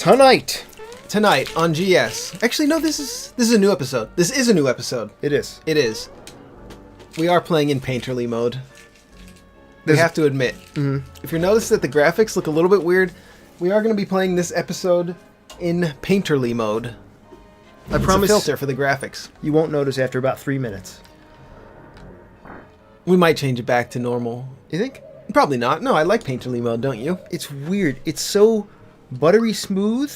Tonight on GS. Actually, no, this is a new episode. This is a new episode. it is. It is. We are playing in painterly mode. We have to admit. If you notice that the graphics look a little bit weird, we are going to be playing this episode in painterly mode. I promise a filter for the graphics. you won't notice after about 3 minutes. We might change it back to normal. You think? Probably not. No, I like painterly mode, don't you? It's weird. It's so buttery smooth.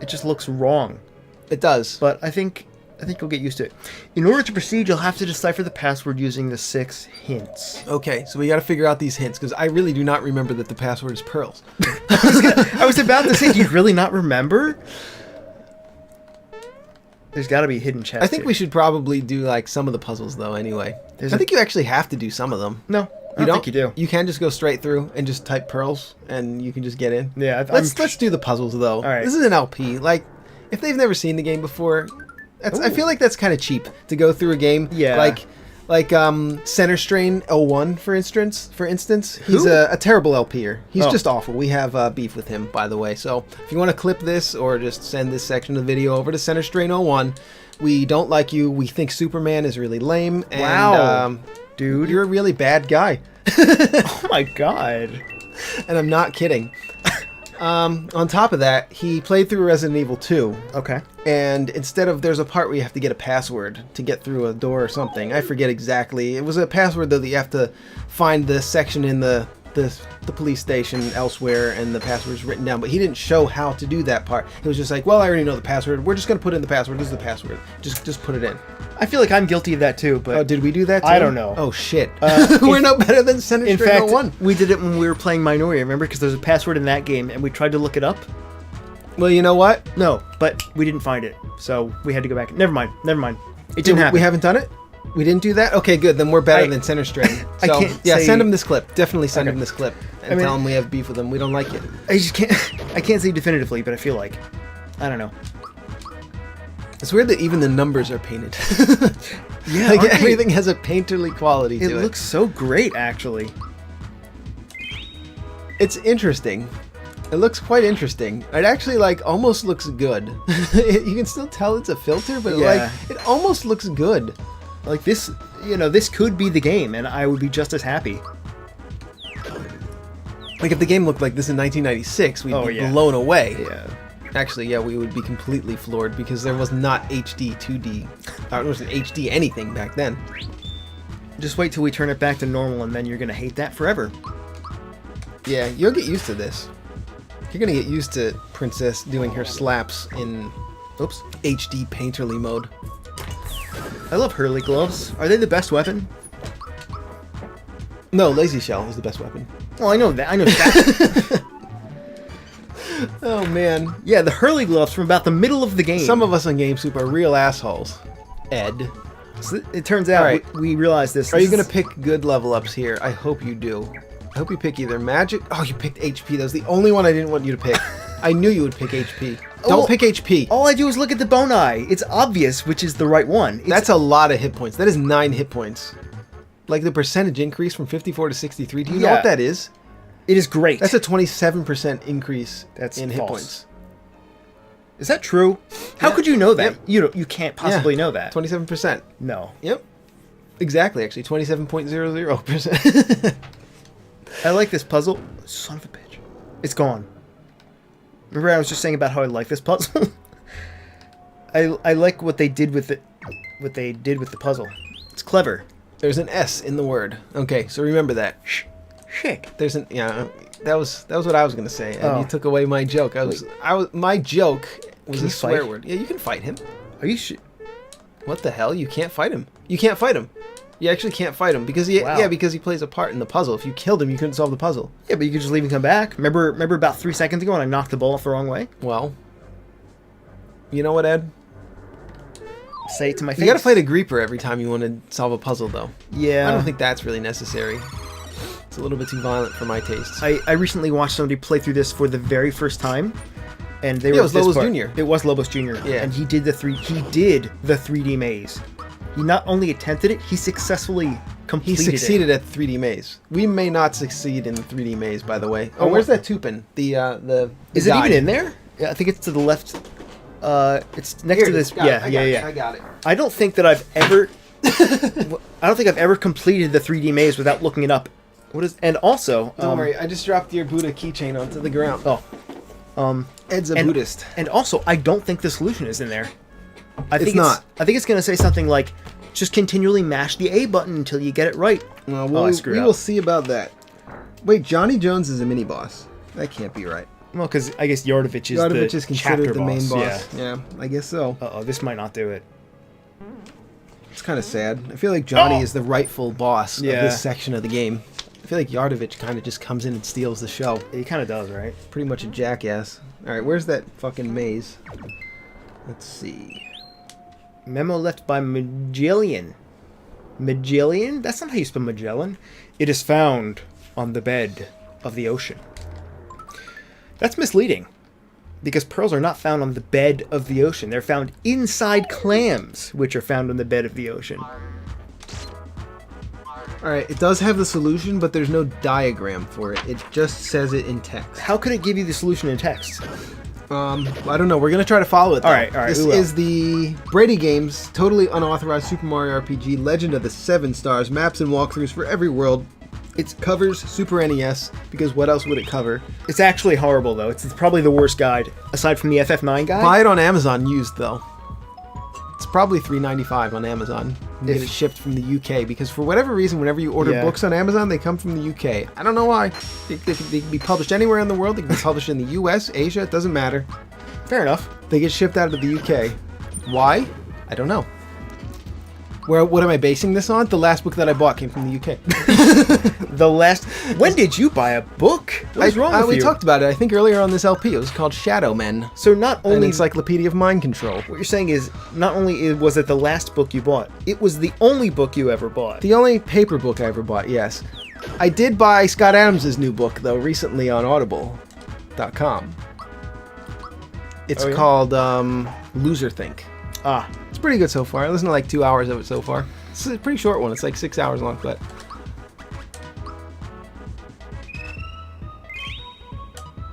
It just looks wrong. It does. But I think you'll get used to it. In order to proceed, you'll have to decipher the password using the 6 hints. Okay, so we got to figure out these hints, because I really do not remember that the password is pearls. I was about to say, do you really not remember? There's got to be a hidden chest. I think we should probably do like some of the puzzles, though, anyway. I think you actually have to do some of them. No, I don't think you do. You can just go straight through and just type pearls, and you can just get in. Yeah, let's do the puzzles, though. All right. This is an LP. Like, if they've never seen the game before, I feel like that's kind of cheap to go through a game. Yeah. Like Center Strain 01, for instance. He's a terrible LPer. He's just awful. We have beef with him, by the way. So if you want to clip this or just send this section of the video over to Center Strain 01, we don't like you. We think Superman is really lame. And, wow. Dude. You're a really bad guy. Oh my god. And I'm not kidding. On top of that, he played through Resident Evil 2. Okay. And instead of, there's a part where you have to get a password to get through a door or something. I forget exactly. It was a password, though, that you have to find the section in the police station elsewhere, and the password's written down. But he didn't show how to do that part. He was just like, well, I already know the password. We're just going to put in the password. This is the password. Just put it in. I feel like I'm guilty of that, too. But oh, did we do that, too? I don't know. Oh, shit. We're no better than Center In Strain fact, 01. we did it when we were playing Minority, remember? Because there's a password in that game, and we tried to look it up. Well, you know what? No, but we didn't find it, so we had to go back. Never mind. It didn't happen. We haven't done it? We didn't do that? Okay, good. Then we're better than Center Strain. So, send him this clip. Definitely send him this clip. And tell him we have beef with him. We don't like it. I can't say definitively, but I feel like. I don't know. It's weird that even the numbers are painted. Yeah, like everything has a painterly quality to it. It looks so great, actually. It's interesting. It looks quite interesting. It actually almost looks good. You can still tell it's a filter, but it almost looks good. Like this, this could be the game, and I would be just as happy. Like if the game looked like this in 1996, we'd be blown away. Yeah. Actually, yeah, we would be completely floored because there was not HD 2D. There wasn't HD anything back then. Just wait till we turn it back to normal, and then you're gonna hate that forever. Yeah, you'll get used to this. You're gonna get used to Princess doing her slaps in HD painterly mode. I love Hurley gloves. Are they the best weapon? No, Lazy Shell is the best weapon. Well, I know that. Oh, man. Yeah, the Hurley gloves from about the middle of the game. Some of us on GameSoup are real assholes. Ed. So it turns out we realized this. Are you going to pick good level ups here? I hope you do. I hope you pick either magic. Oh, you picked HP. That was the only one I didn't want you to pick. I knew you would pick HP. Don't pick HP. All I do is look at the bone eye. It's obvious which is the right one. That's a lot of hit points. That is 9 hit points. Like the percentage increase from 54 to 63. Do you know what that is? It is great. That's a 27% increase in hit points. Is that true? How could you know that? Yep. You can't possibly know that. 27%. No. Yep. Exactly, actually. 27.00%. I like this puzzle. Son of a bitch. It's gone. Remember I was just saying about how I like this puzzle? I like what they did with it. What they did with the puzzle. It's clever. There's an S in the word. Okay, so remember that. Chick. There's an that was what I was gonna say, and you took away my joke. My joke was a swear word. Yeah, you can fight him. Are you sure? What the hell? You can't fight him. You can't fight him. You actually can't fight him because he plays a part in the puzzle. If you killed him, you couldn't solve the puzzle. Yeah, but you could just leave and come back. Remember about 3 seconds ago when I knocked the ball off the wrong way? Well, you know what, Ed? Say it to my face. You gotta fight a Greeper every time you want to solve a puzzle, though. Yeah. I don't think that's really necessary. It's a little bit too violent for my tastes. I recently watched somebody play through this for the very first time, and they were. It was Lobos Jr. It was Lobos Jr. Yeah, and he did the 3D maze. He not only attempted it, he successfully completed He succeeded it. at 3D maze. We may not succeed in the 3D maze, by the way. Oh, Oh, where's that Tupin? The Is it guide. even in there? Yeah, I think it's to the left. It's next Here to it this. is. Got it. Yeah. I got it. I don't think that I've ever. I don't think I've ever completed the 3D maze without looking it up. What is? And also, Don't worry, I just dropped your Buddha keychain onto the ground. Oh, Ed's a and- Buddhist. and also, I don't think the solution is in there. I think It's not. I think it's gonna say something like, just continually mash the A button until you get it right. Well, I screwed we up. will see about that. Wait, Johnny Jones is a mini boss. That can't be right. Well, because I guess Yardovich is Yardovich the is chapter considered the main boss. Yeah. Yeah, I guess so. Uh-oh, this might not do it. It's kind of sad. I feel like Johnny Oh! is the rightful boss of Yeah. this section of the game. I feel like Yardovich kind of just comes in and steals the show. He kind of does, right? Pretty much a jackass. Alright, where's that fucking maze? Let's see. Memo left by Magellan. Magellan? That's not how you spell Magellan. It is found on the bed of the ocean. That's misleading. Because pearls are not found on the bed of the ocean. They're found inside clams, which are found on the bed of the ocean. Alright, it does have the solution, but there's no diagram for it. It just says it in text. How could it give you the solution in text? I don't know. We're going to try to follow it, though. Alright, This we will. is the Brady Games, totally unauthorized Super Mario RPG, Legend of the Seven Stars, maps and walkthroughs for every world. It covers Super NES, because what else would it cover? It's actually horrible, though. It's probably the worst guide, aside from the FF9 guide. Buy it on Amazon used, though. It's probably $3.95 on Amazon. You get it shipped from the UK, because for whatever reason, whenever you order Yeah. books on Amazon, they come from the UK. I don't know why. They can be published anywhere in the world. They can be published in the US, Asia, it doesn't matter. Fair enough. They get shipped out of the UK. Why? I don't know. What am I basing this on? The last book that I bought came from the UK. The last... When did you buy a book? What's wrong with we you? talked about it, I think, earlier on this LP. It was called Shadow Men, So not an only... encyclopedia of mind control. What you're saying is, not only was it the last book you bought, it was the only book you ever bought. The only paper book I ever bought, yes. I did buy Scott Adams' new book, though, recently on Audible.com. It's Oh, yeah? called Loser Think. Ah, It's pretty good so far. I listened to like 2 hours of it so far. It's a pretty short one. It's like 6 hours long, but...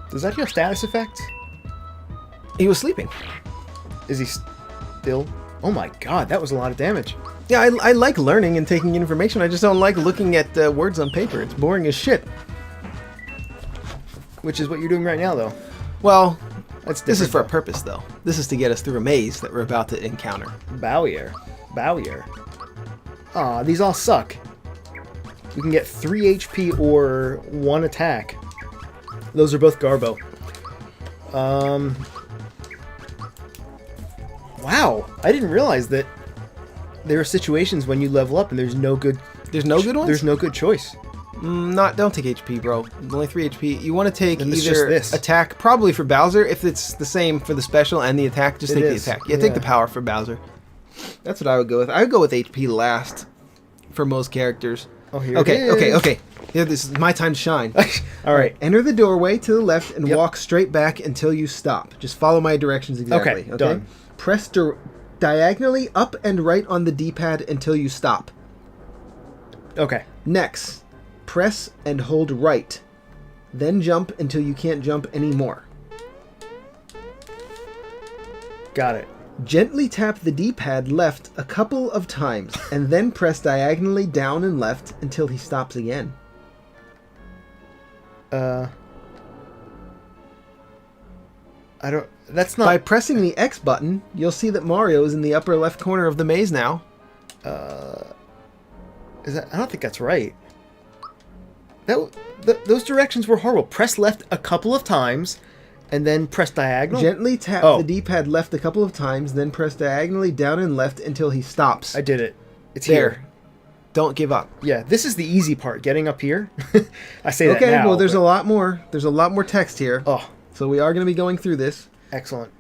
does that have status effect? He was sleeping. Is he still... Oh my god, that was a lot of damage. Yeah, I like learning and taking information. I just don't like looking at words on paper. It's boring as shit. Which is what you're doing right now, though. Well, That's this is different, for a though. purpose, though. This is to get us through a maze that we're about to encounter. Bowyer. Aw, these all suck. We can get 3 HP or 1 attack. Those are both Garbo. Wow, I didn't realize that there are situations when you level up and there's no good... There's no good ones? There's no good choice. Don't take HP, bro. Only 3 HP. You want to take Then it's either just this. attack, probably for Bowser. If it's the same for the special and the attack, just It take is, the attack. Yeah, take yeah. the power for Bowser. That's what I would go with. I would go with HP last for most characters. Oh, here Okay, it is. okay. Yeah, this is my time to shine. All right. Enter the doorway to the left and Yep. walk straight back until you stop. Just follow my directions exactly. Okay, done. Press diagonally up and right on the D-pad until you stop. Okay. Next, press and hold right. Then jump until you can't jump anymore. Got it. Gently tap the D-pad left a couple of times and then press diagonally down and left until he stops again. I don't... That's not... By pressing the X button, you'll see that Mario is in the upper left corner of the maze now. Is that... I don't think that's right. Those directions were horrible. Press left a couple of times, and then press diagonal. Gently tap Oh. the D-pad left a couple of times, then press diagonally down and left until he stops. I did it. It's There. here. Don't give up. Yeah, this is the easy part, getting up here. I say that Okay, now. well, there's but- a lot more. There's a lot more text here. Oh, So we are going to be going through this. excellent.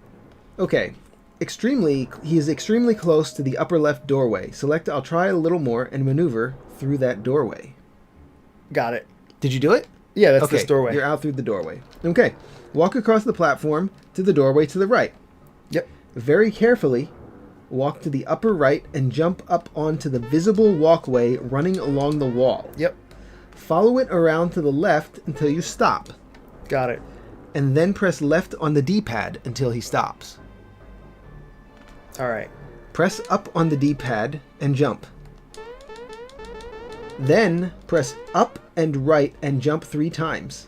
Okay. He is extremely close to the upper left doorway. Select I'll try a little more and maneuver through that doorway. Got it. Did you do it? Yeah, that's Okay, this doorway. you're out through the doorway. Okay. Walk across the platform to the doorway to the right. Yep. Very carefully, walk to the upper right and jump up onto the visible walkway running along the wall. Yep. Follow it around to the left until you stop. Got it. And then press left on the D-pad until he stops. All right. Press up on the D-pad and jump. Then press up and right and jump 3 times.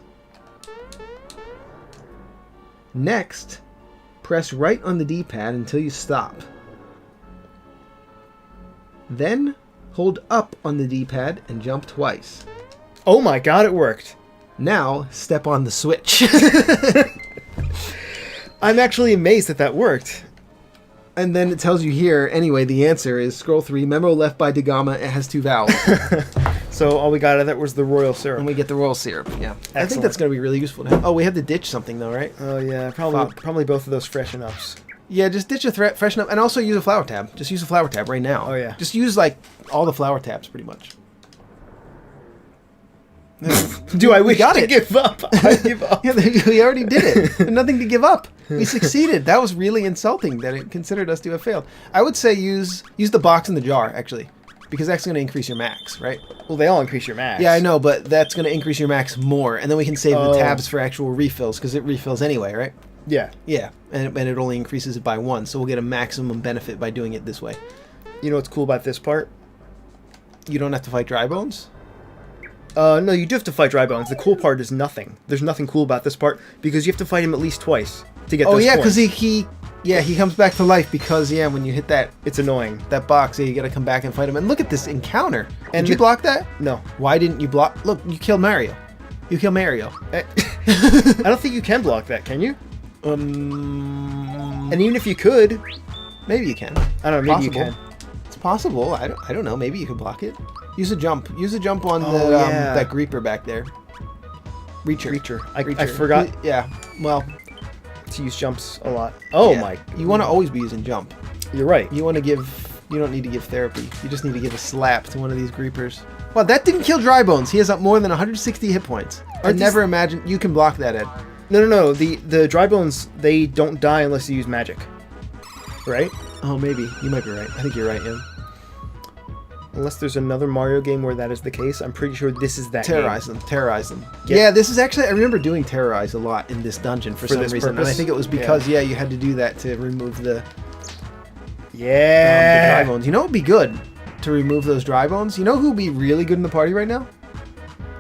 Next, press right on the D-pad until you stop. Then hold up on the D-pad and jump twice. Oh my god, it worked. Now, step on the switch. I'm actually amazed that worked. And then it tells you here, anyway, the answer is scroll 3, memo left by Dagama, it has 2 vowels. So all we got out of that was the royal syrup. And we get the royal syrup, yeah. Excellent. I think that's going to be really useful to have. Oh, we have to ditch something though, right? Oh yeah, Fuck. probably both of those freshen ups. Yeah, just ditch a freshen up, and also use a flower tab. Just use a flower tab right now. Oh, yeah. Just use, like, all the flower tabs, pretty much. Do I wish got to it. give up? I give up. Yeah, we already did it. There's nothing to give up. We succeeded. That was really insulting that it considered us to have failed. I would say use the box in the jar, actually, because that's going to increase your max, right? Well, they all increase your max. Yeah, I know, but that's going to increase your max more, and then we can save the Oh. tabs for actual refills, because it refills anyway, right? Yeah. Yeah, and it only increases it by 1, so we'll get a maximum benefit by doing it this way. You know what's cool about this part? You don't have to fight dry bones? No, you do have to fight dry bones. The cool part is nothing. There's nothing cool about this part because you have to fight him at least twice to get Oh those yeah, coins. because he comes back to life because when you hit that It's annoying. box, you got to come back and fight him. And look at this encounter. And Did you block that? No. Why didn't you block? Look, you killed Mario. You killed Mario. I don't think you can block that, can you? And even if you could, Maybe you can. I don't know, maybe Possible. you can. It's possible. I don't know. Maybe you could block it. Use a jump. Use a jump on Oh, yeah. that creeper back there. Reacher. Reacher. I Reacher. forgot Yeah. Well, to use jumps a lot. Oh yeah. my. You want to always be using jump. You're right. You want to give. You don't need to give therapy. You just need to give a slap to one of these creepers. Well, that didn't kill Dry Bones. He has up more than 160 hit points. I Aren't never imagined you can block that, Ed. No. The dry bones, they don't die unless you use magic. Right? Oh, maybe. You might be right. I think you're right, yeah. Unless there's another Mario game where that is the case, I'm pretty sure this is that Terrorize game. them. Terrorize them. Yeah. Yeah, this is actually... I remember doing Terrorize a lot in this dungeon for some this reason. And purpose? I think it was because, you had to do that to remove the Yeah. dry bones. You know what would be good to remove those dry bones? You know who would be really good in the party right now?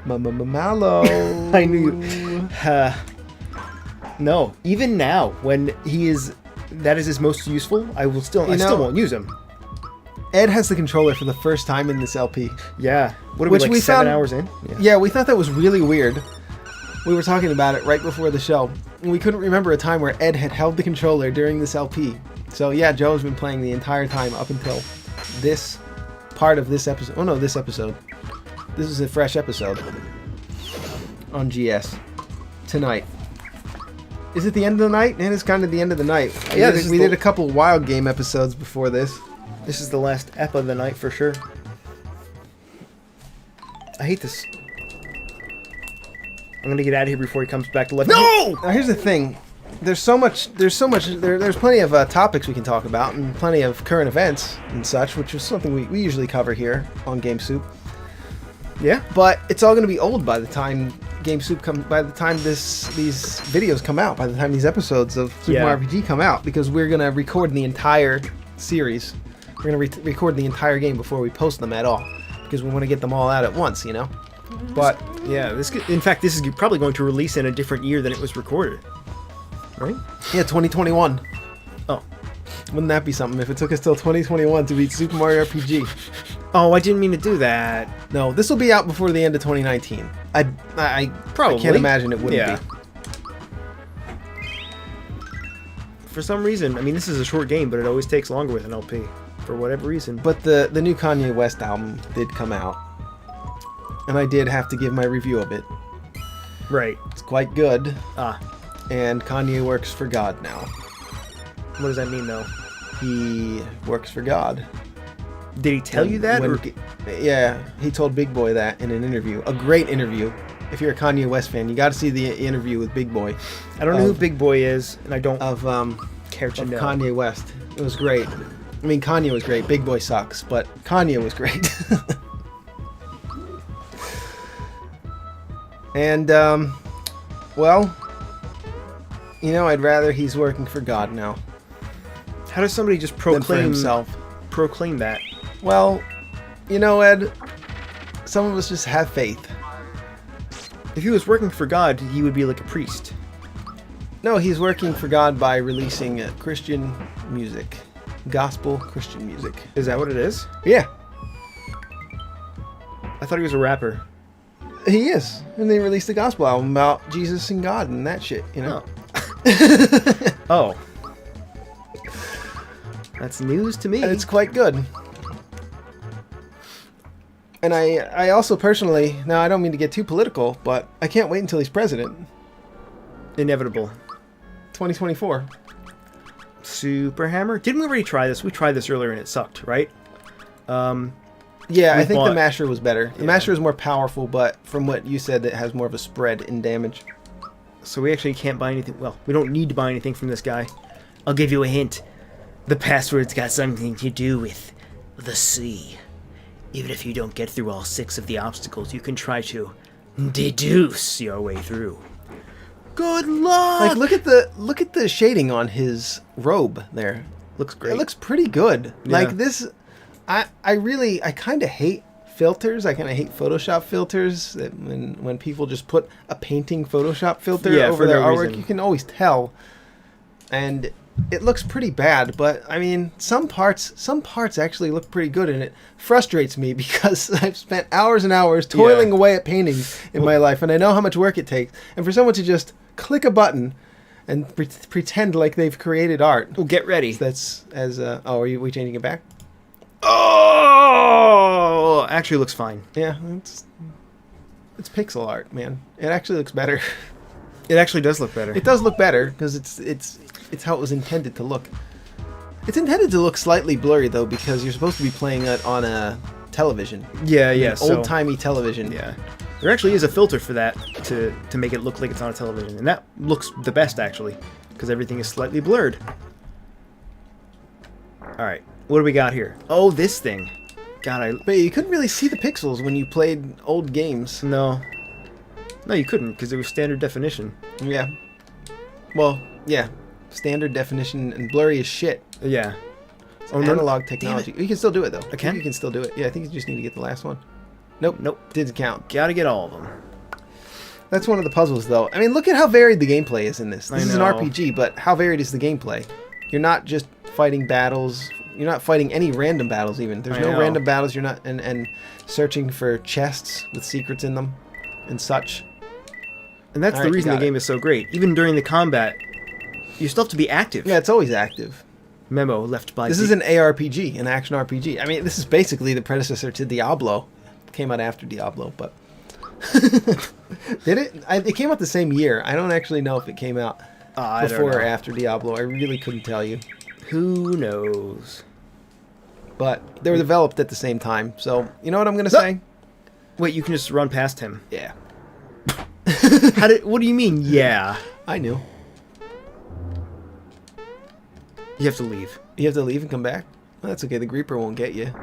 Mallow. I knew. No, even now, when that is his most useful, I still won't use him. Ed has the controller for the first time in this LP. Yeah. What are Which we, like we 7 found- hours in? Yeah, we thought that was really weird. We were talking about it right before the show, and we couldn't remember a time where Ed had held the controller during this LP. So yeah, Joe's been playing the entire time up until this part of this episode. Oh no, this episode. This is a fresh episode on GS tonight. Is it the end of the night? And it's kind of the end of the night. Yeah, we did a couple Wild Game episodes before this. This is the last ep of the night for sure. I hate this. I'm gonna get out of here before he comes back to life. No! Now here's the thing. There's plenty of topics we can talk about and plenty of current events and such, which is something we usually cover here on GameSoup. Yeah? But it's all going to be old by the time by the time these videos come out, by the time these episodes of Super Yeah. Mario RPG come out, because we're going to record the entire series. We're going to record the entire game before we post them at all, because we want to get them all out at once, you know? But Yeah, in fact, this is probably going to release in a different year than it was recorded. Right? yeah, 2021. Oh. Wouldn't that be something if it took us till 2021 to beat Super Mario RPG? Oh, I didn't mean to do that. No, this will be out before the end of 2019. I Probably. can't imagine it wouldn't Yeah. be. For some reason, I mean, this is a short game, but it always takes longer with an LP. For whatever reason. But the new Kanye West album did come out, and I did have to give my review of it. Right. It's quite good, Ah. and Kanye works for God now. What does that mean, though? He works for God. Did he tell you that? Or? Yeah, he told Big Boy that in an interview. A great interview. If you're a Kanye West fan, you got to see the interview with Big Boy I don't know who Big Boy is, and I don't of care to know. Kanye West. It was great. I mean, Kanye was great. Big Boy sucks, but Kanye was great. And, well, you know, I'd rather he's working for God now How does somebody just than for proclaim himself. proclaim that? Well, you know, Ed, some of us just have faith. If he was working for God, he would be like a priest. No, he's working for God by releasing Christian music. Gospel Christian music. Is that what it is? Yeah, I thought he was a rapper. he is. And they released a gospel album about Jesus and God and that shit, you know? Oh. That's news to me. And it's quite good. And I also personally, now I don't mean to get too political, but I can't wait until he's president. Inevitable. 2024. Super Hammer? Didn't we already try this? We tried this earlier and it sucked, right? Yeah, I We think bought- the Masher was better. The Yeah. Masher is more powerful, but from what you said, it has more of a spread in damage. So we actually can't buy anything. Well, we don't need to buy anything from this guy. I'll give you a hint. The password's got something to do with the sea. Even if you don't get through all 6 of the obstacles, you can try to deduce your way through. Good luck! Like, look at the shading on his robe there. Looks great. It looks pretty good. Yeah. Like this, I kind of hate filters. I kind of hate Photoshop filters. That when people just put a painting Photoshop filter Yeah, over for their no artwork, reason. you can always tell. And it looks pretty bad, but I mean, some parts actually look pretty good, and it frustrates me because I've spent hours and hours toiling Yeah. away at painting in my life, and I know how much work it takes. And for someone to just click a button and pretend like they've created art, Well, get ready. that's as oh, are we changing it back? Oh! Actually looks fine. Yeah, it's pixel art, man. It actually looks better. It actually does look better. It does look better because it's how it was intended to look. It's intended to look slightly blurry though, because you're supposed to be playing it on a television, Yeah, yeah. old timey television. Yeah. There actually is a filter for that to make it look like it's on a television. And that looks the best, actually, because everything is slightly blurred. Alright, what do we got here? Oh, this thing. God, But you couldn't really see the pixels when you played old games. No. No, you couldn't, because it was standard definition. Yeah. Well, yeah. Standard definition and blurry as shit. Yeah. It's Oh, no, analog damn technology. You can still do it though. I can? think you can still do it. Yeah, I think you just need to get the last one. Nope. Nope. Didn't count. Gotta get all of them. That's one of the puzzles, though. I mean, look at how varied the gameplay is in this. I This is an know. RPG, but how varied is the gameplay? You're not just fighting battles. You're not fighting any random battles, even. There's I no know. random battles. You're not and searching for chests with secrets in them and such. And that's All the right, you reason the got it. game is so great. Even during the combat, you still have to be active. Yeah, it's always active. Memo left by... This is an ARPG, an action RPG. I mean, this is basically the predecessor to Diablo. Came out after Diablo, but did it? It came out the same year. I don't actually know if it came out I don't before or know. after Diablo. I really couldn't tell you. Who knows? But they were developed at the same time. So, you know what I'm going to say? Wait, you can just run past him. Yeah. What do you mean, yeah? I knew. You have to leave. You have to leave and come back? Well, that's okay. The Creeper won't get you.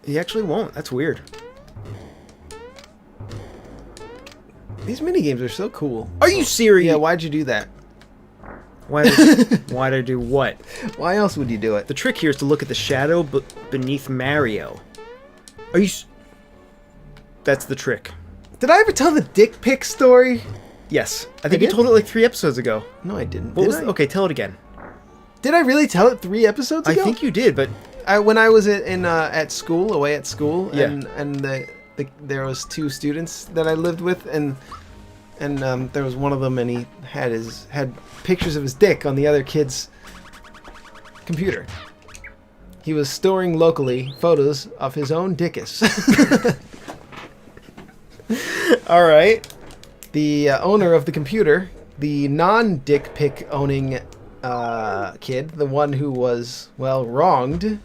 He actually won't. That's weird. These minigames are so cool. Are you serious? Yeah, why'd you do that? Why'd I do what? Why else would you do it? The trick here is to look at the shadow beneath Mario. Are you... That's the trick. Did I ever tell the dick pic story? Yes. I think you did? told it like 3 episodes ago. No, I didn't. What Did was... I? Okay, tell it again. Did I really tell it 3 episodes ago? I think you did, but... When I was at school, away at school, Yeah. and there was 2 students that I lived with, and there was one of them, and he had pictures of his dick on the other kid's computer. He was storing locally photos of his own dickus. All right. The owner of the computer, the non-dick pic owning kid, the one who was, well, wronged,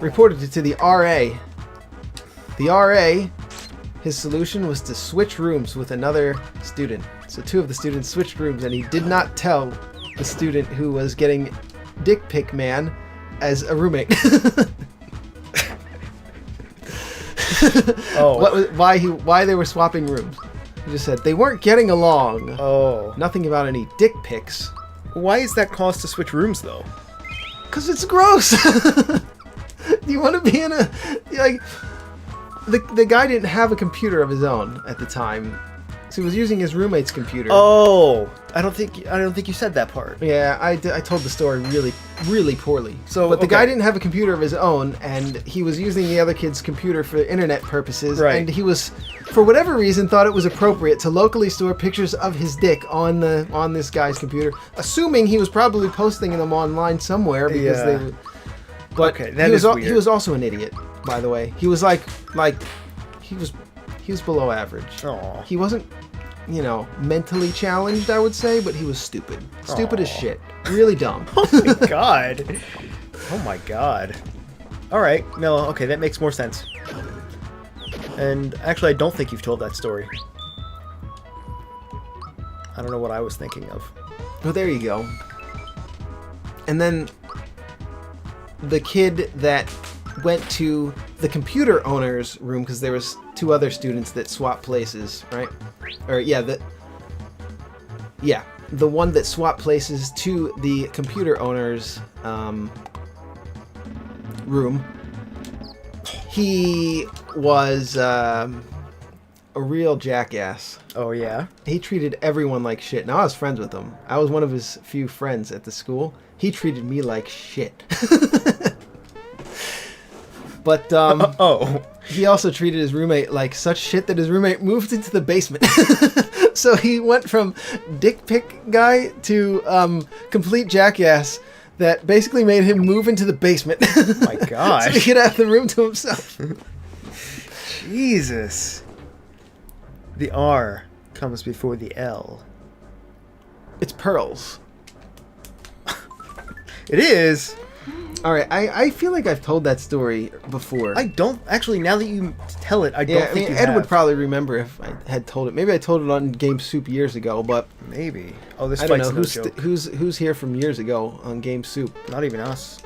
reported it to the RA. The RA, his solution was to switch rooms with another student. So 2 of the students switched rooms, and he did not tell the student who was getting dick pic man as a roommate. Oh. Why they were swapping rooms. He just said they weren't getting along. Oh. Nothing about any dick pics. Why is that cause to switch rooms, though? Because it's gross. Do you want to be in a... Like, the guy didn't have a computer of his own at the time. So he was using his roommate's computer. Oh. I don't think you said that part. Yeah, I told the story really, really poorly. So, but the okay. guy didn't have a computer of his own, and he was using the other kid's computer for internet purposes. Right. And he was, for whatever reason, thought it was appropriate to locally store pictures of his dick on this guy's computer, assuming he was probably posting them online somewhere because they were. But okay, that is weird. He was also an idiot, by the way. He was he was below average. Aw. He wasn't, mentally challenged, I would say, but he was stupid. Stupid as shit. Really dumb. Oh my god. Oh my god. Alright, no, okay, that makes more sense. And actually, I don't think you've told that story. I don't know what I was thinking of. Well, there you go. And then the kid that went to the computer owner's room, because there was 2 other students that swapped places, right? Or the one that swapped places to the computer owner's room. He was a real jackass. Oh, yeah? He treated everyone like shit. Now, I was friends with him. I was one of his few friends at the school. He treated me like shit. But he also treated his roommate like such shit that his roommate moved into the basement. So he went from dick pic guy to complete jackass that basically made him move into the basement. Oh my gosh. So he could have the room to himself. Jesus. The R comes before the L. It's pearls. It is. All right, I feel like I've told that story before. I don't actually. Now that you tell it, I don't think you Ed would have. probably remember if I had told it. Maybe I told it on Game Soup years ago, but Maybe. Oh, this I don't fight's know no joke. who's here from years ago on Game Soup. Not even us.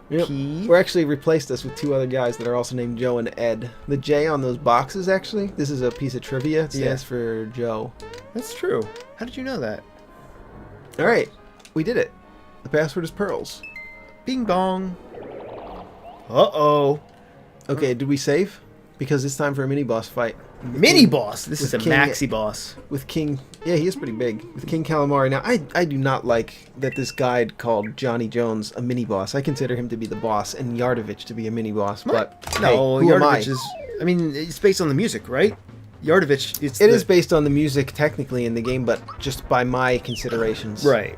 Yep. P? We're actually replaced us with 2 other guys that are also named Joe and Ed. The J on those boxes, actually, this is a piece of trivia. It stands for Joe. That's true. How did you know that? All right, we did it. The password is pearls. Bing bong. Uh-oh. Okay, did we save? Because it's time for a mini boss fight. Mini boss. This is a King- maxi boss. With King, yeah, he is pretty big. With King Calamari. Now, I do not like that this guide called Johnny Jones a mini boss. I consider him to be the boss and Yardovich to be a mini boss. But No, hey, who am I? Yardovich is. I mean, it's based on the music, right? Yardovich. It is based on the music technically in the game, but just by my considerations. Right.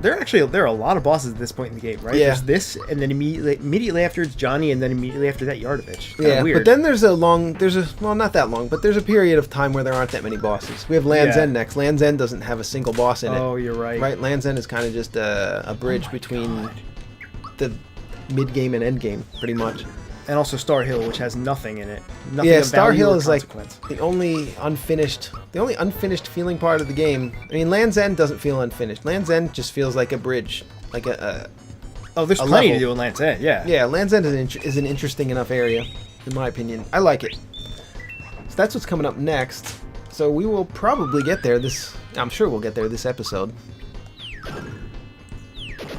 There are a lot of bosses at this point in the game, right? Yeah. There's this, and then immediately after it's Johnny, and then immediately after that Yardovich. Yeah, Weird. but then there's not that long, but there's a period of time where there aren't that many bosses. We have Land's Yeah. End next. Land's End doesn't have a single boss in it. Oh, you're right. Right, Land's End is kind of just a bridge between the mid-game and end-game, pretty much. And also Star Hill, which has nothing in it. Nothing Yeah, of Star value Hill or is like consequence. the only unfinished feeling part of the game. I mean, Land's End doesn't feel unfinished. Land's End just feels like a bridge, like Oh, there's a plenty level. to do in Land's End, yeah. Yeah, Land's End is an interesting enough area, in my opinion. I like it. So that's what's coming up next. So we will probably get there I'm sure we'll get there this episode.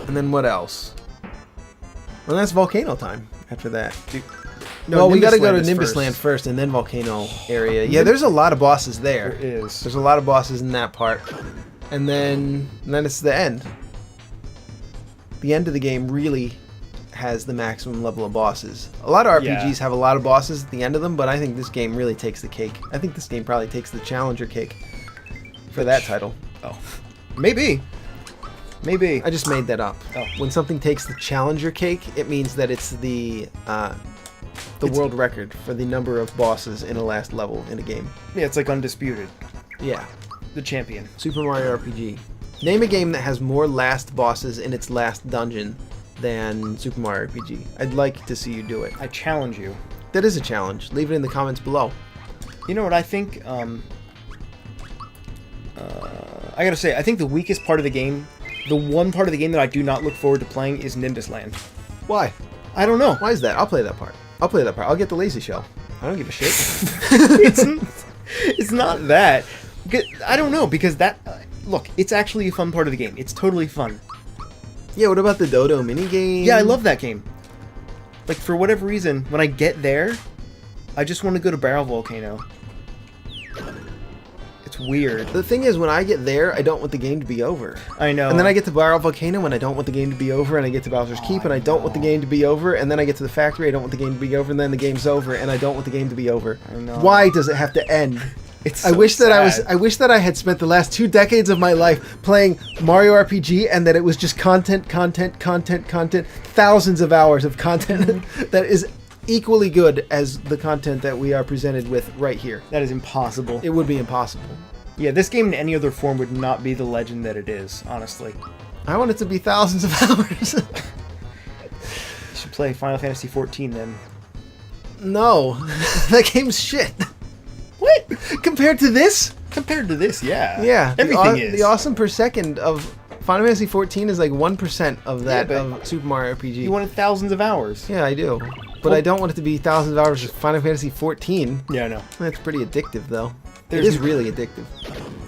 And then what else? Well, that's Volcano time after that. No, We gotta go to is Nimbus Land first and then Volcano area. Yeah, there's a lot of bosses there. There is. There's a lot of bosses in that part. And then it's the end. The end of the game really has the maximum level of bosses. A lot of RPGs have a lot of bosses at the end of them, but I think this game really takes the cake. I think this game probably takes the challenger cake for that title. Oh. Maybe. I just made that up. Oh. When something takes the challenger cake, it means that it's the world record for the number of bosses in a last level in a game. Yeah, it's like Undisputed. Yeah. The champion. Super Mario RPG. Name a game that has more last bosses in its last dungeon than Super Mario RPG. I'd like to see you do it. I challenge you. That is a challenge. Leave it in the comments below. You know what I think? I gotta say, I think the weakest part of the game, the one part of the game that I do not look forward to playing, is Nimbus Land. Why? I don't know. Why is that? I'll play that part. I'll get the lazy shell. I don't give a shit. It's not that. I don't know, because that... look, it's actually a fun part of the game. It's totally fun. Yeah, what about the Dodo minigame? Yeah, I love that game. Like, for whatever reason, when I get there, I just want to go to Barrel Volcano. It's weird. The thing is, when I get there, I don't want the game to be over. I know. And then I get to Barrel Volcano and I don't want the game to be over, and I get to Bowser's Keep and I don't want the game to be over, and then I get to the factory, I don't want the game to be over, and then the game's over and I don't want the game to be over. I know. Why does it have to end? It's I so wish that sad. I wish that I had spent the last 2 decades of my life playing Mario RPG, and that it was just content, thousands of hours of content that is equally good as the content that we are presented with right here. That is impossible. It would be impossible. Yeah, this game in any other form would not be the legend that it is, honestly. I want it to be thousands of hours. You should play Final Fantasy XIV then. No, that game's shit. What? Compared to this? Compared to this, yeah. Yeah. Everything is. The awesome per second of Final Fantasy XIV is like 1% of that but of Super Mario RPG. You wanted thousands of hours. Yeah, I do. But I don't want it to be thousands of hours of Final Fantasy XIV. Yeah, I know. That's pretty addictive, though. There's- It is really addictive.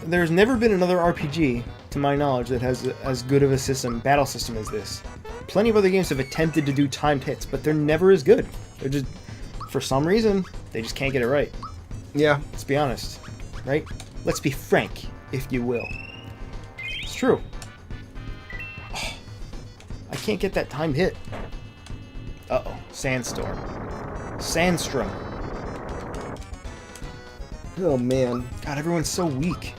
There's never been another RPG, to my knowledge, that has as good of a battle system as this. Plenty of other games have attempted to do timed hits, but they're never as good. They're just, for some reason, they just can't get it right. Yeah. Let's be honest, right? Let's be frank, if you will. It's true. Oh, I can't get that timed hit. Uh-oh. Sandstorm. Sandstrom. Oh, man. God, everyone's so weak.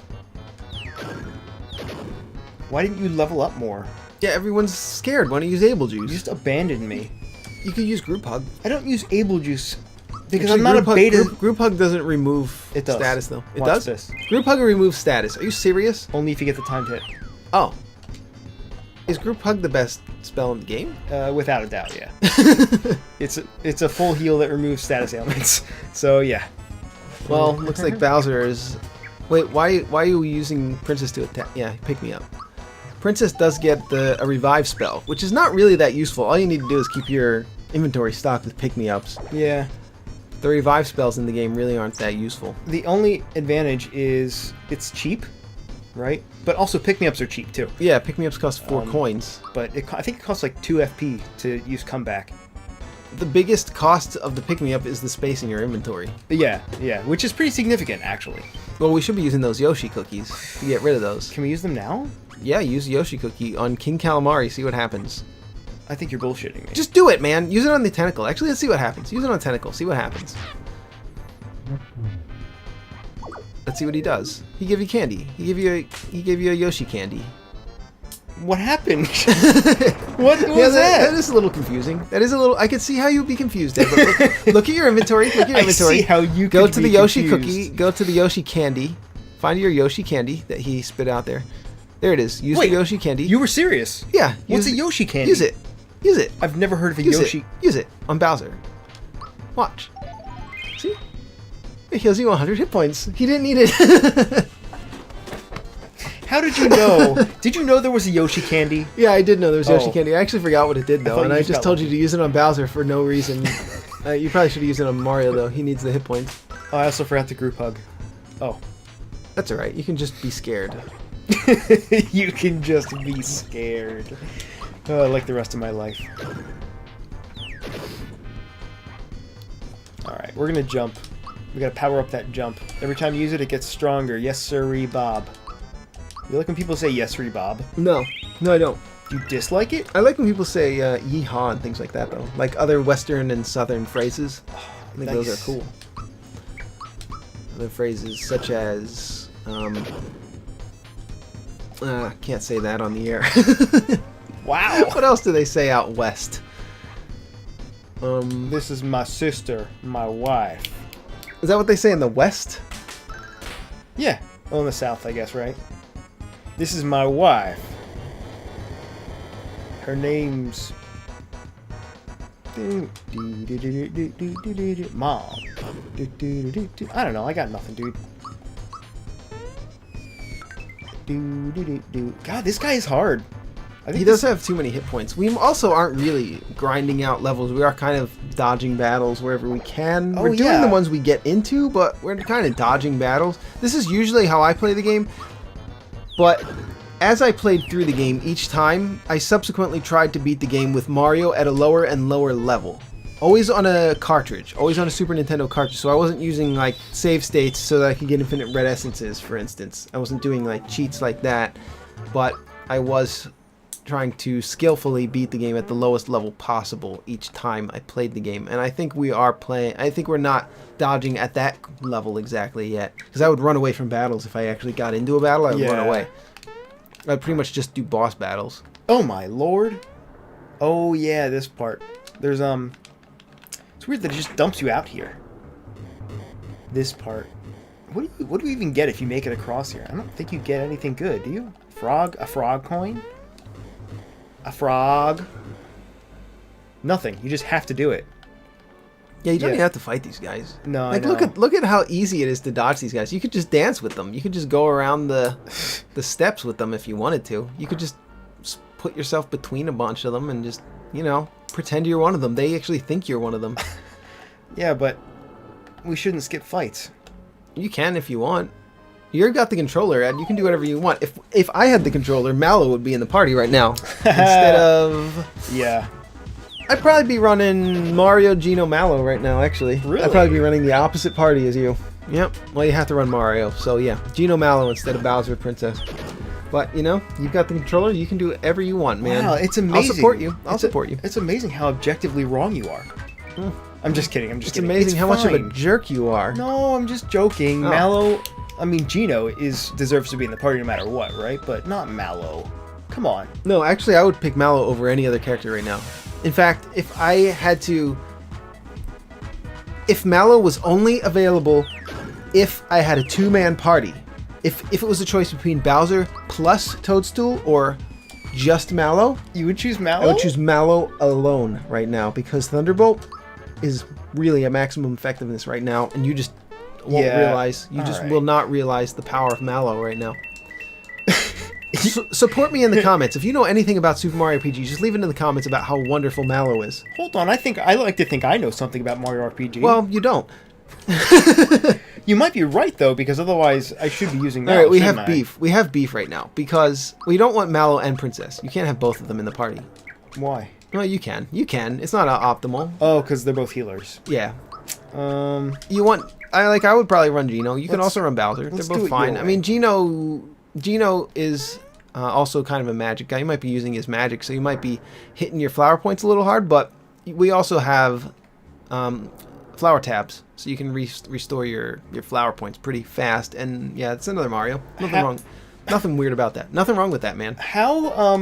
Why didn't you level up more? Yeah, everyone's scared. Why don't you use Able Juice? You just abandoned me. You could use Group Hug. I don't use Able Juice because Actually, I'm not a beta. Group Hug doesn't remove It does. status, though. It Watch does? this. Group Hug removes status. Are you serious? Only if you get the timed hit. Oh. Is Group Hug the best spell in the game? Without a doubt, yeah. It's a full heal that removes status ailments. So yeah. Well, looks like Bowser is... Wait, why are you using Princess to attack? Yeah, pick me up. Princess does get a revive spell, which is not really that useful. All you need to do is keep your inventory stocked with pick-me-ups. Yeah. The revive spells in the game really aren't that useful. The only advantage is it's cheap, right? But also pick-me-ups are cheap too. Yeah, pick-me-ups cost 4 coins. But I think it costs like 2 FP to use comeback. The biggest cost of the pick-me-up is the space in your inventory. Yeah, which is pretty significant actually. Well, we should be using those Yoshi cookies to get rid of those. Can we use them now? Yeah, use Yoshi cookie on King Calamari, see what happens. I think you're bullshitting me. Just do it, man. Use it on the tentacle. Actually, let's see what happens. Use it on tentacle. See what happens. Let's see what he does. He gave you candy. He gave you a Yoshi candy. What happened? What was Yeah, that? that is a little confusing. That is a little. I could see how you'd be confused there. But look at your inventory. Look at your I inventory. see how you go could to be the Yoshi confused. cookie. Go to the Yoshi candy. Find your Yoshi candy that he spit out there. There it is. Use Wait, the Yoshi candy. You were serious? Yeah. What's use a Yoshi candy? Use it. Use it. I've never heard of a Use Yoshi. it. Use it on Bowser. Watch. See? It heals you 100 hit points. He didn't need it. How did you know? Did you know there was a Yoshi candy? Yeah, I did know there was Yoshi Oh. candy. I actually forgot what it did, though, thought and you I just just got told lucky. you to use it on Bowser for no reason. You probably should have used it on Mario, though. He needs the hit points. Oh, I also forgot the group hug. Oh. That's alright. You can just be scared. You can just be scared. Like the rest of my life. Alright, we're gonna jump. We gotta power up that jump. Every time you use it, it gets stronger. Yes, sirree, Bob. You like when people say yes, sirree, Bob? No. No, I don't. You dislike it? I like when people say yeehaw and things like that, though. Like other Western and Southern phrases. I think those Nice. are cool. Other phrases such as... can't say that on the air. Wow! What else do they say out west? This is my sister, my wife. Is that what they say in the west? Yeah. Oh, in the south, I guess, right? This is my wife. Her name's... Mom. I don't know, I got nothing, dude. God, this guy is hard. I think He does have too many hit points. We also aren't really grinding out levels. We are kind of dodging battles wherever we can. We're doing the ones we get into, but we're kind of dodging battles. This is usually how I play the game, but as I played through the game each time, I subsequently tried to beat the game with Mario at a lower and lower level. Always on a cartridge, always on a Super Nintendo cartridge, so I wasn't using like save states so that I could get infinite red essences, for instance. I wasn't doing like cheats like that, but I was trying to skillfully beat the game at the lowest level possible each time I played the game. And I think we are playing, I think we're not dodging at that level exactly yet, because I would run away from battles. If I actually got into a battle, I would run away. I'd pretty much just do boss battles. Oh my lord. Oh yeah, this part. There's it's weird that it just dumps you out here. This part. What do you even get if you make it across here? I don't think you get anything good, do you? A frog coin? A frog? Nothing. You just have to do it. Yeah, you don't even have to fight these guys. No, like I know. look at how easy it is to dodge these guys. You could just dance with them. You could just go around the steps with them if you wanted to. You could just put yourself between a bunch of them and just, you know, pretend you're one of them. They actually think you're one of them. Yeah, but we shouldn't skip fights. You can if you want. You've got the controller, Ed. You can do whatever you want. If I had the controller, Mallow would be in the party right now instead of. Yeah. I'd probably be running Mario, Geno, Mallow right now, actually. Really? I'd probably be running the opposite party as you. Yep. Well, you have to run Mario, so yeah. Geno, Mallow instead of Bowser, Princess. But, you know, you've got the controller. You can do whatever you want, man. Wow, it's amazing. I'll support you. I'll support you. It's amazing how objectively wrong you are. I'm just kidding. I'm just It's kidding. amazing how much of a fine. jerk you are. No, I'm just joking. Oh. Mallow, I mean, Geno deserves to be in the party no matter what, right? But not Mallow. Come on. No, actually, I would pick Mallow over any other character right now. In fact, if I had to... If Mallow was only available if I had a two-man party, if it was a choice between Bowser plus Toadstool or just Mallow, You would choose Mallow? I would choose Mallow alone right now, because Thunderbolt is really a maximum effectiveness right now, and you just won't realize, you just will not realize the power of Mallow right now. Support me in the comments. If you know anything about Super Mario RPG, just leave it in the comments about how wonderful Mallow is. Hold on, I like to think I know something about Mario RPG. Well, you don't. You might be right, though, because otherwise I should be using Mallow. Alright, we have shouldn't I? beef. We have beef right now, because we don't want Mallow and Princess. You can't have both of them in the party. Why? Well, you can. You can. It's not optimal. Oh, because they're both healers. Yeah. You You want... I would probably run Geno. You can Let's- also run Bowser. They're let's do both it fine. your I mean, Geno is also kind of a magic guy. You might be using his magic, so you might be hitting your flower points a little hard, but we also have flower tabs, so you can restore your flower points pretty fast. And yeah, it's another Mario. Nothing wrong. Nothing weird about that. Nothing wrong with that, man. How,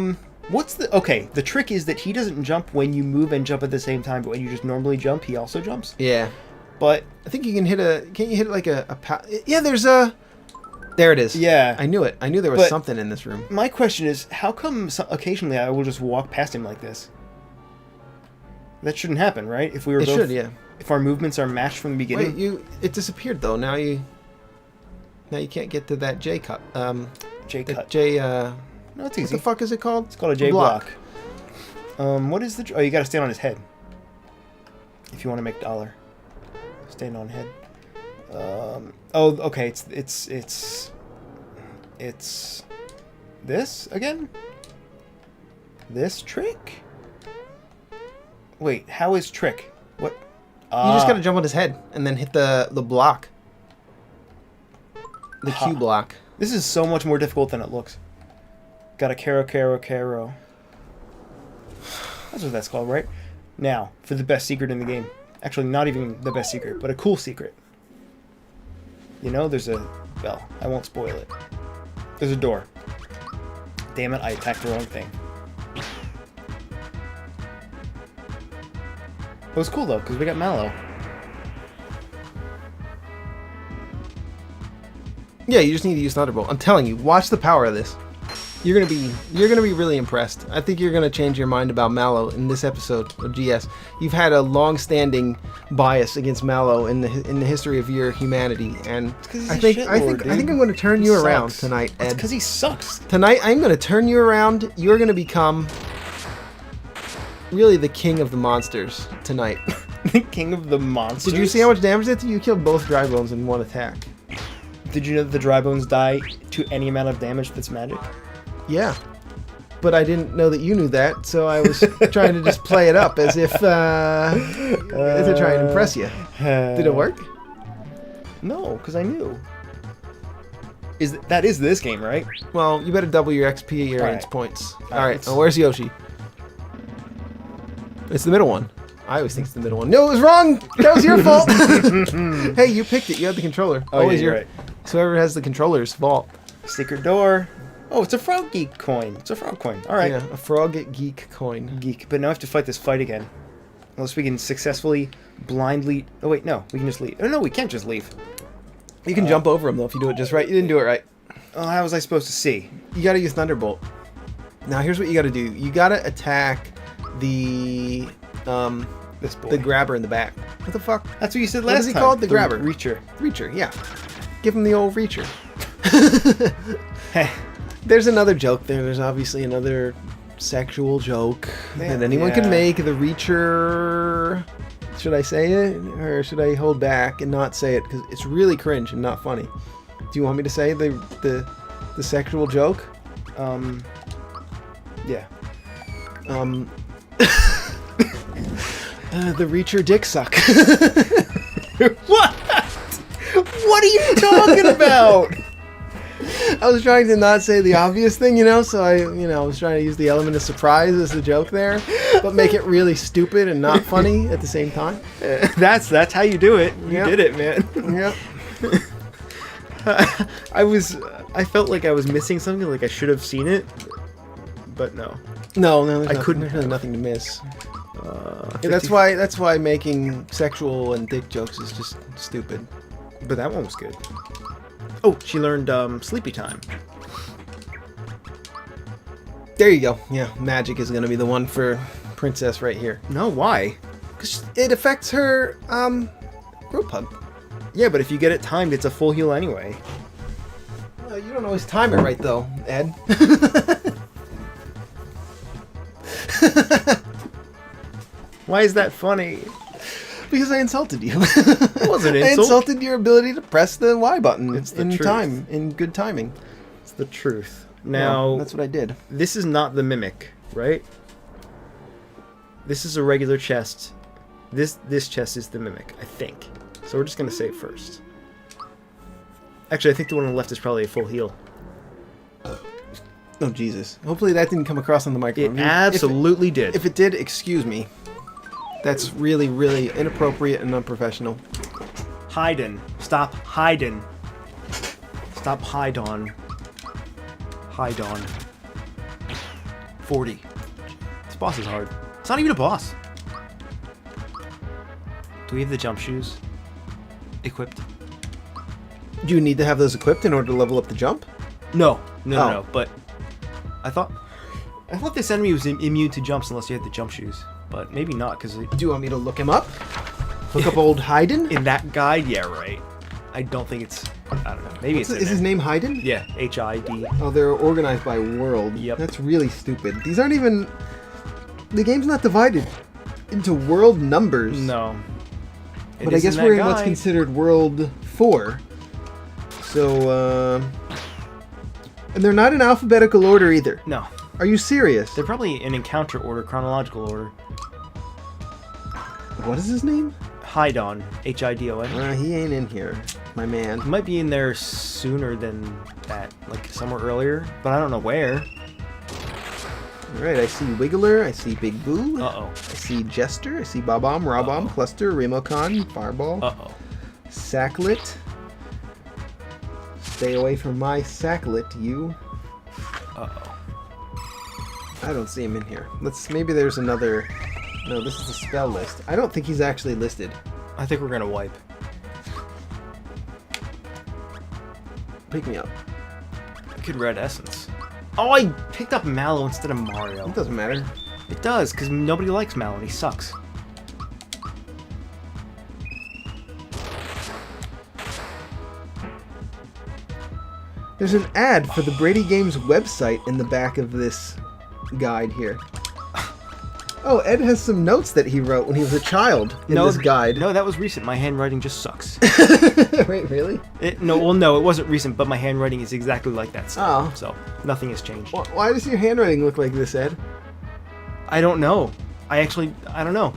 what's the... Okay, the trick is that he doesn't jump when you move and jump at the same time, but when you just normally jump, he also jumps. Yeah. But... I think you can hit a... Can't you hit like a yeah, there's a... There it is. Yeah. I knew it. I knew there was But- something in this room. My question is, how come occasionally I will just walk past him like this? That shouldn't happen, right? If we were It both... should, yeah. If our movements are matched from the beginning... Wait, it disappeared though. Now you can't get to that J cut. J The cut. J. No, it's What easy. the fuck is it called? It's called a J block. What is the... Oh, you gotta stand on his head. If you want to make dollar. Stand on head. Oh, okay. It's this again? This trick? Wait, how is trick? What? You just gotta jump on his head and then hit the block. The Q block. This is so much more difficult than it looks. Got a caro. That's what that's called, right? Now, for the best secret in the game. Actually, not even the best secret, but a cool secret. You know, there's a... Well, I won't spoil it. There's a door. Damn it, I attacked the wrong thing. It was cool, though, because we got Mallow. Yeah, you just need to use Thunderbolt. I'm telling you, watch the power of this. You're gonna be really impressed. I think you're gonna change your mind about Mallow in this episode of GS. You've had a long-standing bias against Mallow in the history of your humanity, and I think I'm gonna turn you around tonight, Ed. Because he sucks. Tonight I'm gonna turn you around. You're gonna become really the king of the monsters tonight. The king of the monsters. Did you see how much damage it did? You killed both dry bones in one attack. Did you know that the dry bones die to any amount of damage that's magic? Yeah, but I didn't know that you knew that, so I was trying to just play it up as if to try and impress you. Did it work? No, because I knew. That is this game, right? Well, you better double your XP experience points. All right. Oh, where's Yoshi? It's the middle one. I always think it's the middle one. No, it was wrong. That was your fault. Hey, you picked it. You had the controller. Oh, yeah, you're right. So whoever has the controller's fault. Secret door. Oh, it's a frog geek coin. It's a frog coin. All right. Yeah, a frog geek coin. Geek. But now I have to fight this fight again. Unless we can successfully, blindly... Oh, wait, no. We can just leave. Oh, no, we can't just leave. You can jump over him, though, if you do it just right. You didn't do it right. Oh, how was I supposed to see? You gotta use Thunderbolt. Now, here's what you gotta do. You gotta attack the... This boy. The grabber in the back. What the fuck? That's what you said last time. What is he called? The grabber. Reacher. Reacher, yeah. Give him the old Reacher. There's another joke there. There's obviously another sexual joke that anyone can make. The Reacher... Should I say it? Or should I hold back and not say it? Because it's really cringe and not funny. Do you want me to say the sexual joke? Yeah. The Reacher dick suck. What? What are you talking about? I was trying to not say the obvious thing, so I was trying to use the element of surprise as the joke there, but make it really stupid and not funny at the same time. That's how you do it. You did it, man. Yep. I felt like I was missing something, like I should have seen it, but no. No, I couldn't. There's really nothing to miss. That's why making sexual and dick jokes is just stupid. But that one was good. Oh, she learned sleepy time. There you go. Yeah, magic is gonna be the one for Princess right here. No, why? Because it affects her group hug. Yeah, but if you get it timed, it's a full heal anyway. Well, you don't always time it right though, Ed. Why is that funny? Because I insulted you. It wasn't an insult. I insulted your ability to press the Y button in truth. time, in good timing. It's the truth. Now, well, that's what I did. This is not the mimic, right? This is a regular chest. This chest is the mimic, I think. So we're just gonna say it first. Actually, I think the one on the left is probably a full heal. Oh Jesus! Hopefully that didn't come across on the microphone. It absolutely did. If it did, excuse me. That's really, really inappropriate and unprofessional. Hiding. Stop hiding. Stop hide on. Hide on. 40. This boss is hard. It's not even a boss. Do we have the jump shoes equipped? Do you need to have those equipped in order to level up the jump? No. No. But I thought this enemy was immune to jumps unless you had the jump shoes. But maybe not, because... Do you want me to look him up? Look up old Haydn? In that guide? Yeah, right. I don't think it's... I don't know. Maybe is his name Haydn? Yeah, H-I-D. Oh, they're organized by world. Yep. That's really stupid. These aren't even... The game's not divided into world numbers. No. But I guess we're in what's considered world 4. So, And they're not in alphabetical order either. No. Are you serious? They're probably in encounter order, chronological order. What is his name? Hidon. H-I-D-O-N. He ain't in here, my man. He might be in there sooner than that, like somewhere earlier, but I don't know where. Alright, I see Wiggler, I see Big Boo. Uh-oh. I see Jester, I see Bob-omb, Rob-omb, Cluster, Remocon, Fireball. Uh-oh. Sacklet. Stay away from my Sacklet, you. Uh-oh. I don't see him in here. Maybe there's another... No, this is the spell list. I don't think he's actually listed. I think we're gonna wipe. Pick me up. Good red essence. Oh, I picked up Mallow instead of Mario. It doesn't matter. It does, because nobody likes Mallow and he sucks. There's an ad for the Brady Games website in the back of this guide here. Oh, Ed has some notes that he wrote when he was a child in this guide. No, that was recent. My handwriting just sucks. Wait, really? No, it wasn't recent, but my handwriting is exactly like that still. Oh. So, nothing has changed. Why does your handwriting look like this, Ed? I don't know. I don't know.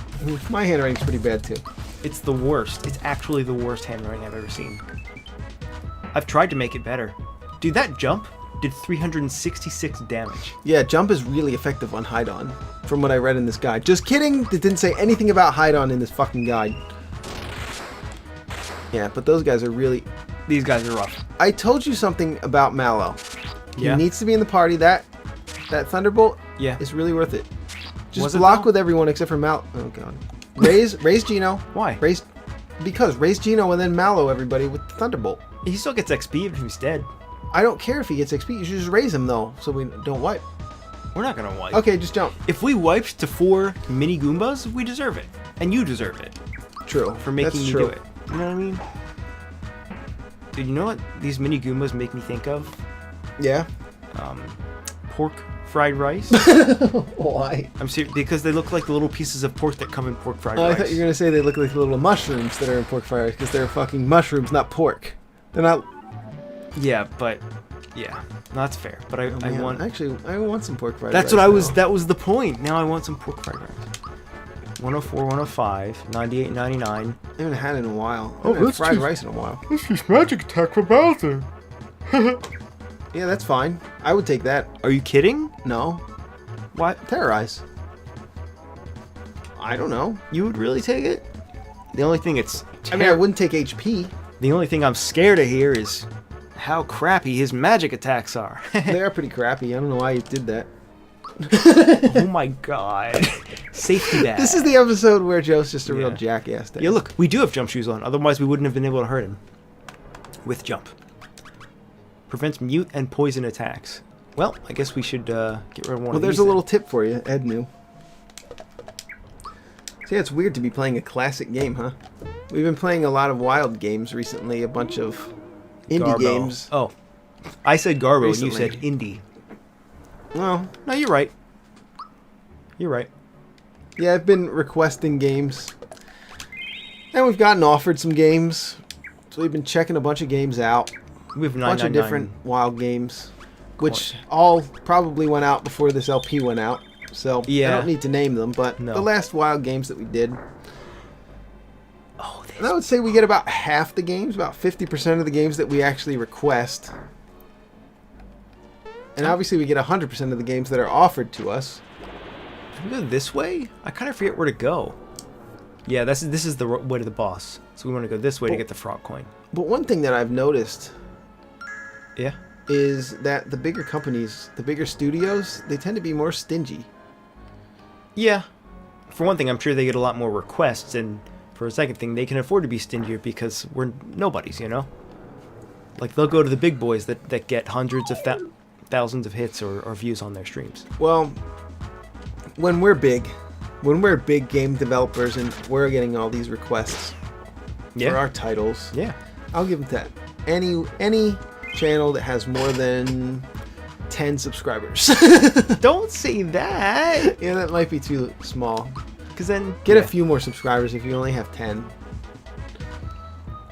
My handwriting's pretty bad, too. It's the worst. It's actually the worst handwriting I've ever seen. I've tried to make it better. Dude, that jump did 366 damage. Yeah, jump is really effective on Hide-On, from what I read in this guide. Just kidding! It didn't say anything about Hide-On in this fucking guide. Yeah, but those guys are really... These guys are rough. I told you something about Mallow. Yeah. He needs to be in the party. That Thunderbolt Yeah. is really worth it. Just Was it, block though? with everyone except for Mallow. Oh, God. Raise Gino. Why? Because raise Gino and then Mallow everybody with the Thunderbolt. He still gets XP even if he's dead. I don't care if he gets XP. You should just raise him, though, so we don't wipe. We're not gonna wipe. Okay, just jump. If we wiped to 4 mini Goombas, we deserve it. And you deserve it. True. For making That's me true. do it. You know what I mean? Dude, you know what these mini Goombas make me think of? Yeah. Pork fried rice. Why? I'm serious, because they look like the little pieces of pork that come in pork fried I rice. thought you were going to say they look like little mushrooms that are in pork fried rice, because they're fucking mushrooms, not pork. They're not... Yeah, but... Yeah, no, that's fair. But I Man, want... Actually, I want some pork fried rice. That's what I was... now. That was the point. Now I want some pork fried rice. 104, 105, 98, 99. I haven't had it in a while. I Oh, haven't had that's fried just- rice in a while. This is magic attack for Bowser. Yeah, that's fine. I would take that. Are you kidding? No. What? Terrorize. I don't know. You would really take it? The only thing it's... I mean, I wouldn't take HP. The only thing I'm scared of here is how crappy his magic attacks are. They are pretty crappy. I don't know why you did that. Oh my god. Safety bag. This is the episode where Joe's just a real Yeah. jackass. Yeah, look, we do have jump shoes on. Otherwise, we wouldn't have been able to hurt him. With jump. Prevents mute and poison attacks. Well, I guess we should get rid of one Well, of there's these a little then. tip for you. Ed knew. So yeah, it's weird to be playing a classic game, huh? We've been playing a lot of wild games recently. A bunch of indie Garbo. games. Oh. I said Garbo and you Recently. said indie. Well, No, you're right. You're right. yeah, I've been requesting games. And we've gotten offered some games. So we've been checking a bunch of games out. We have A bunch of 999. different wild games. Which all probably went out before this LP went out. So Yeah. I don't need to name them, but No. the last wild games that we did. Oh, And I would say we get about half the games, about 50% of the games that we actually request. And obviously we get 100% of the games that are offered to us. Can we go this way? I kind of forget where to go. Yeah, this is the way to the boss. So we want to go this way to get the frog coin. But one thing that I've noticed Yeah. is that the bigger companies, the bigger studios, they tend to be more stingy. Yeah. For one thing, I'm sure they get a lot more requests, and for a second thing, they can afford to be stingier because we're nobodies, you know? Like, they'll go to the big boys that get hundreds of thousands of hits or views on their streams. Well, when we're big game developers and we're getting all these requests for our titles, Yeah. I'll give them that. Any channel that has more than 10 subscribers. Don't say that! Yeah, that might be too small. Because then... Get yeah. a few more subscribers if you only have 10.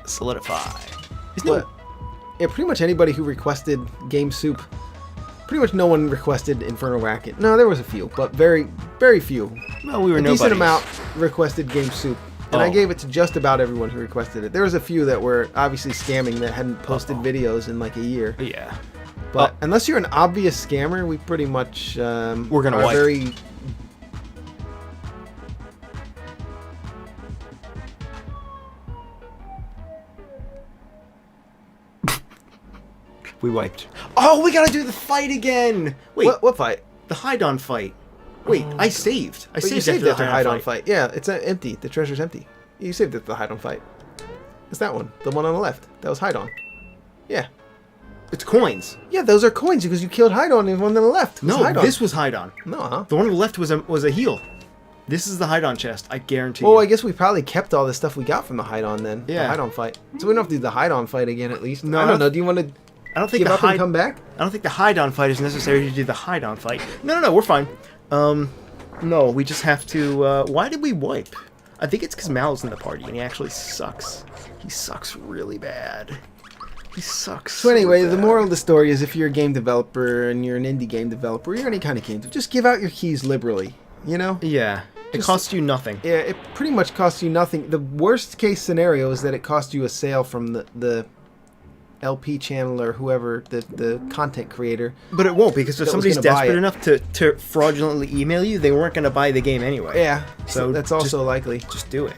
Solidify. But, yeah, pretty much anybody who requested Game Soup, pretty much no one requested Infernal Racket. No, there was a few, but very, very few. Well, we were A nobodies. decent amount requested Game Soup. And I Oh. gave it to just about everyone who requested it. There was a few that were obviously scamming that hadn't posted videos in like a year. Yeah. But unless you're an obvious scammer, we pretty much We're gonna are wipe. very... We wiped. Oh, we gotta do the fight again! Wait, What fight? the Hydon fight. Wait, I saved. I But saved, you saved after it to the hide Hydon on fight. Yeah, it's empty. The treasure's empty. You saved it to hide on fight. It's that one. The one on the left. That was hide on. Yeah. It's coins. Yeah, those are coins because you killed Hydon and the one on the left. No, Hydon. this was Hydon. No, huh? The one on the left was a heal. This is the Hydon chest, I guarantee Well, you. I guess we probably kept all the stuff we got from the Hydon then. Yeah. The Hydon fight. So we don't have to do the Hydon fight again at least. No, I don't know. Do you want to I don't think give up and come back? I don't think the Hydon fight is necessary to do the Hydon fight. No, we're fine. No, we just have to, why did we wipe? I think it's because Mal's in the party, and he actually sucks. He sucks really bad. He sucks So anyway, the bad. moral of the story is if you're a game developer and you're an indie game developer, or you're any kind of game, just give out your keys liberally, you know? Yeah, it Just- costs you nothing. Yeah, it pretty much costs you nothing. The worst case scenario is that it costs you a sale from the LP channel or whoever, the content creator. But it won't, because if That was somebody's gonna buy desperate it. enough to fraudulently email you, they weren't going to buy the game anyway. Yeah, So so that's also likely. Just do it.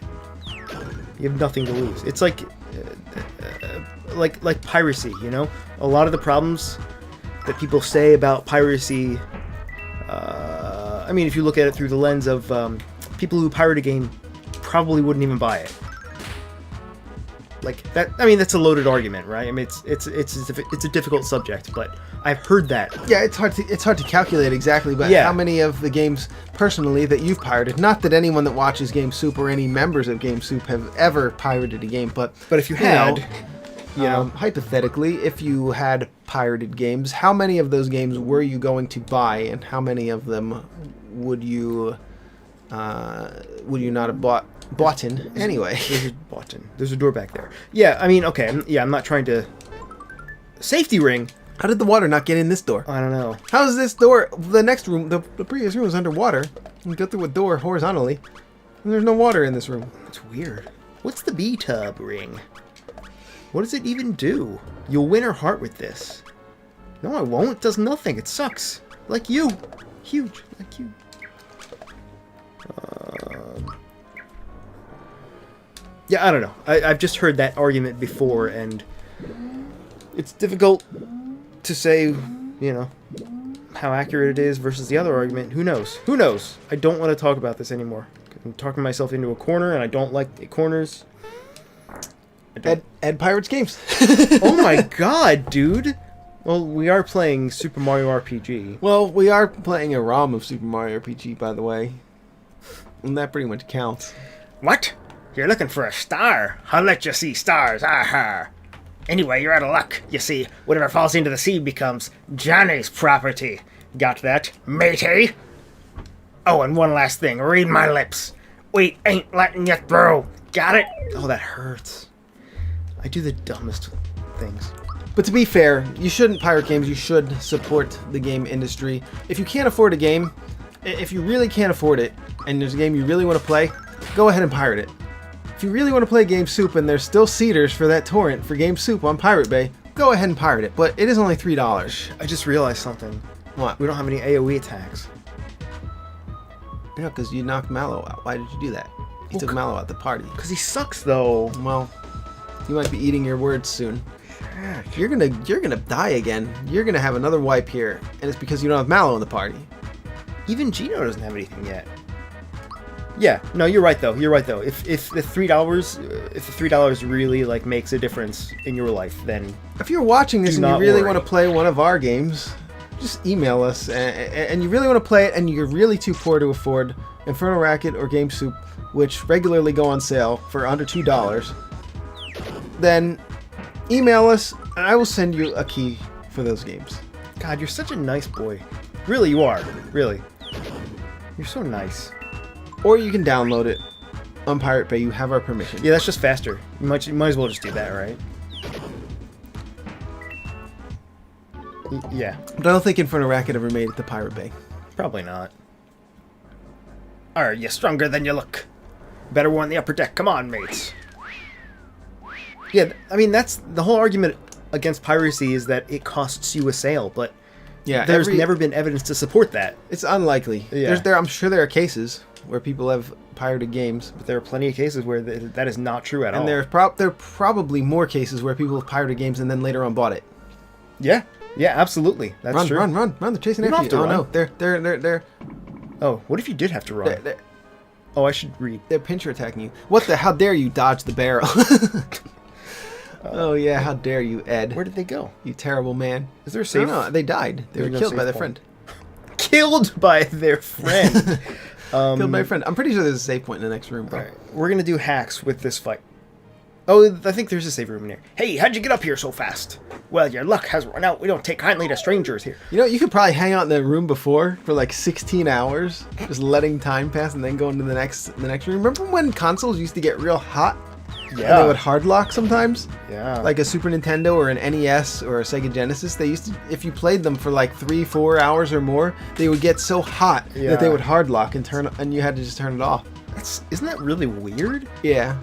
You have nothing to lose. It's like piracy, you know? A lot of the problems that people say about piracy, I mean, if you look at it through the lens of people who pirate a game probably wouldn't even buy it. Like that. I mean, that's a loaded argument, right? I mean, it's a difficult subject, but I've heard that. Yeah, it's hard to calculate exactly, but Yeah. how many of the games personally that you've pirated? Not that anyone that watches GameSoup or any members of GameSoup have ever pirated a game, but But if you know, had, you know, hypothetically, if you had pirated games, how many of those games were you going to buy, and how many of them would you not have bought in anyway? there's a button. There's a door back there. Yeah, I mean, okay. I'm not trying to safety ring. How did the water not get in this door? I don't know. How is this door? The next room, the previous room was underwater. You go through a door horizontally, and there's no water in this room. It's weird. What's the B-tub ring? What does it even do? You'll win her heart with this. No, I won't. It does nothing. It sucks. Like you. Huge. Like you. Yeah, I don't know. I've just heard that argument before, and it's difficult to say, you know, how accurate it is versus the other argument. Who knows? Who knows? I don't want to talk about this anymore. I'm talking myself into a corner, and I don't like corners. Ed Pirates Games. Oh my god, dude! Well, we are playing Super Mario RPG. Well, we are playing a ROM of Super Mario RPG, by the way. And that pretty much counts. What? You're looking for a star? I'll let you see stars, aha. Anyway, you're out of luck. You see, whatever falls into the sea becomes Johnny's property. Got that, matey? Oh, and one last thing. Read my lips. We ain't letting you through. Got it? Oh, that hurts. I do the dumbest things. But to be fair, you shouldn't pirate games. You should support the game industry. If you can't afford a game, if you really can't afford it, and there's a game you really want to play, go ahead and pirate it. If you really want to play GameSoup and there's still seeders for that torrent for GameSoup on Pirate Bay, go ahead and pirate it. But it is only $3. I just realized something. What? We don't have any AoE attacks. Yeah, because you knocked Mallow out. Why did you do that? You took Mallow out the party. Because he sucks, though. Well, you might be eating your words soon. You're gonna die again. You're gonna have another wipe here, and it's because you don't have Mallow in the party. Even Gino doesn't have anything yet. Yeah, no, you're right though. You're right though. If the $3 really like makes a difference in your life, then If you're watching this Do and not you really worry. want to play one of our games, just email us. And you really want to play it, and you're really too poor to afford Inferno Racket or GameSoup, which regularly go on sale for under $2, then email us, and I will send you a key for those games. God, you're such a nice boy. Really, you are. Really, you're so nice. Or you can download it on Pirate Bay. You have our permission. Yeah, that's just faster. You might as well just do that, right? Yeah, But I don't think Inferno Racket ever made it to Pirate Bay. probably not. Are you stronger than you look? Better warn the upper deck. Come on, mates. Yeah, I mean that's the whole argument against piracy is that it costs you a sale, but Yeah, there's never been evidence to support that. It's unlikely. Yeah. I'm sure there are cases where people have pirated games, But there are plenty of cases where that is not true at all. and there are probably more cases where people have pirated games and then later on bought it. Yeah, absolutely. That's Run, true. run! They're chasing You after don't you. have to Oh no, they're Oh, what if you did have to run? Oh, I should read. pincher attacking you. What the? How dare you dodge the barrel? Oh yeah, how dare you, Ed? Where did they go? You terrible man. Is there a I save? don't know. They died. They There's were no killed save by their point. friend. Killed by their friend. Killed by a friend. I'm pretty sure there's a save point in the next room, bro. Alright, we're gonna do hacks with this fight. Oh, I think there's a save room in here. Hey, how'd you get up here so fast? Well, your luck has run out. We don't take kindly to strangers here. You know, you could probably hang out in the room before for like 16 hours, just letting time pass and then go into the next room. Remember when consoles used to get real hot? And Yeah. they would hard lock sometimes? Yeah. Like a Super Nintendo or an NES or a Sega Genesis, they used to, if you played them for like 3-4 hours or more, they would get so hot that they Yeah. would hard lock and you had to just turn it off. Isn't that really weird? Yeah.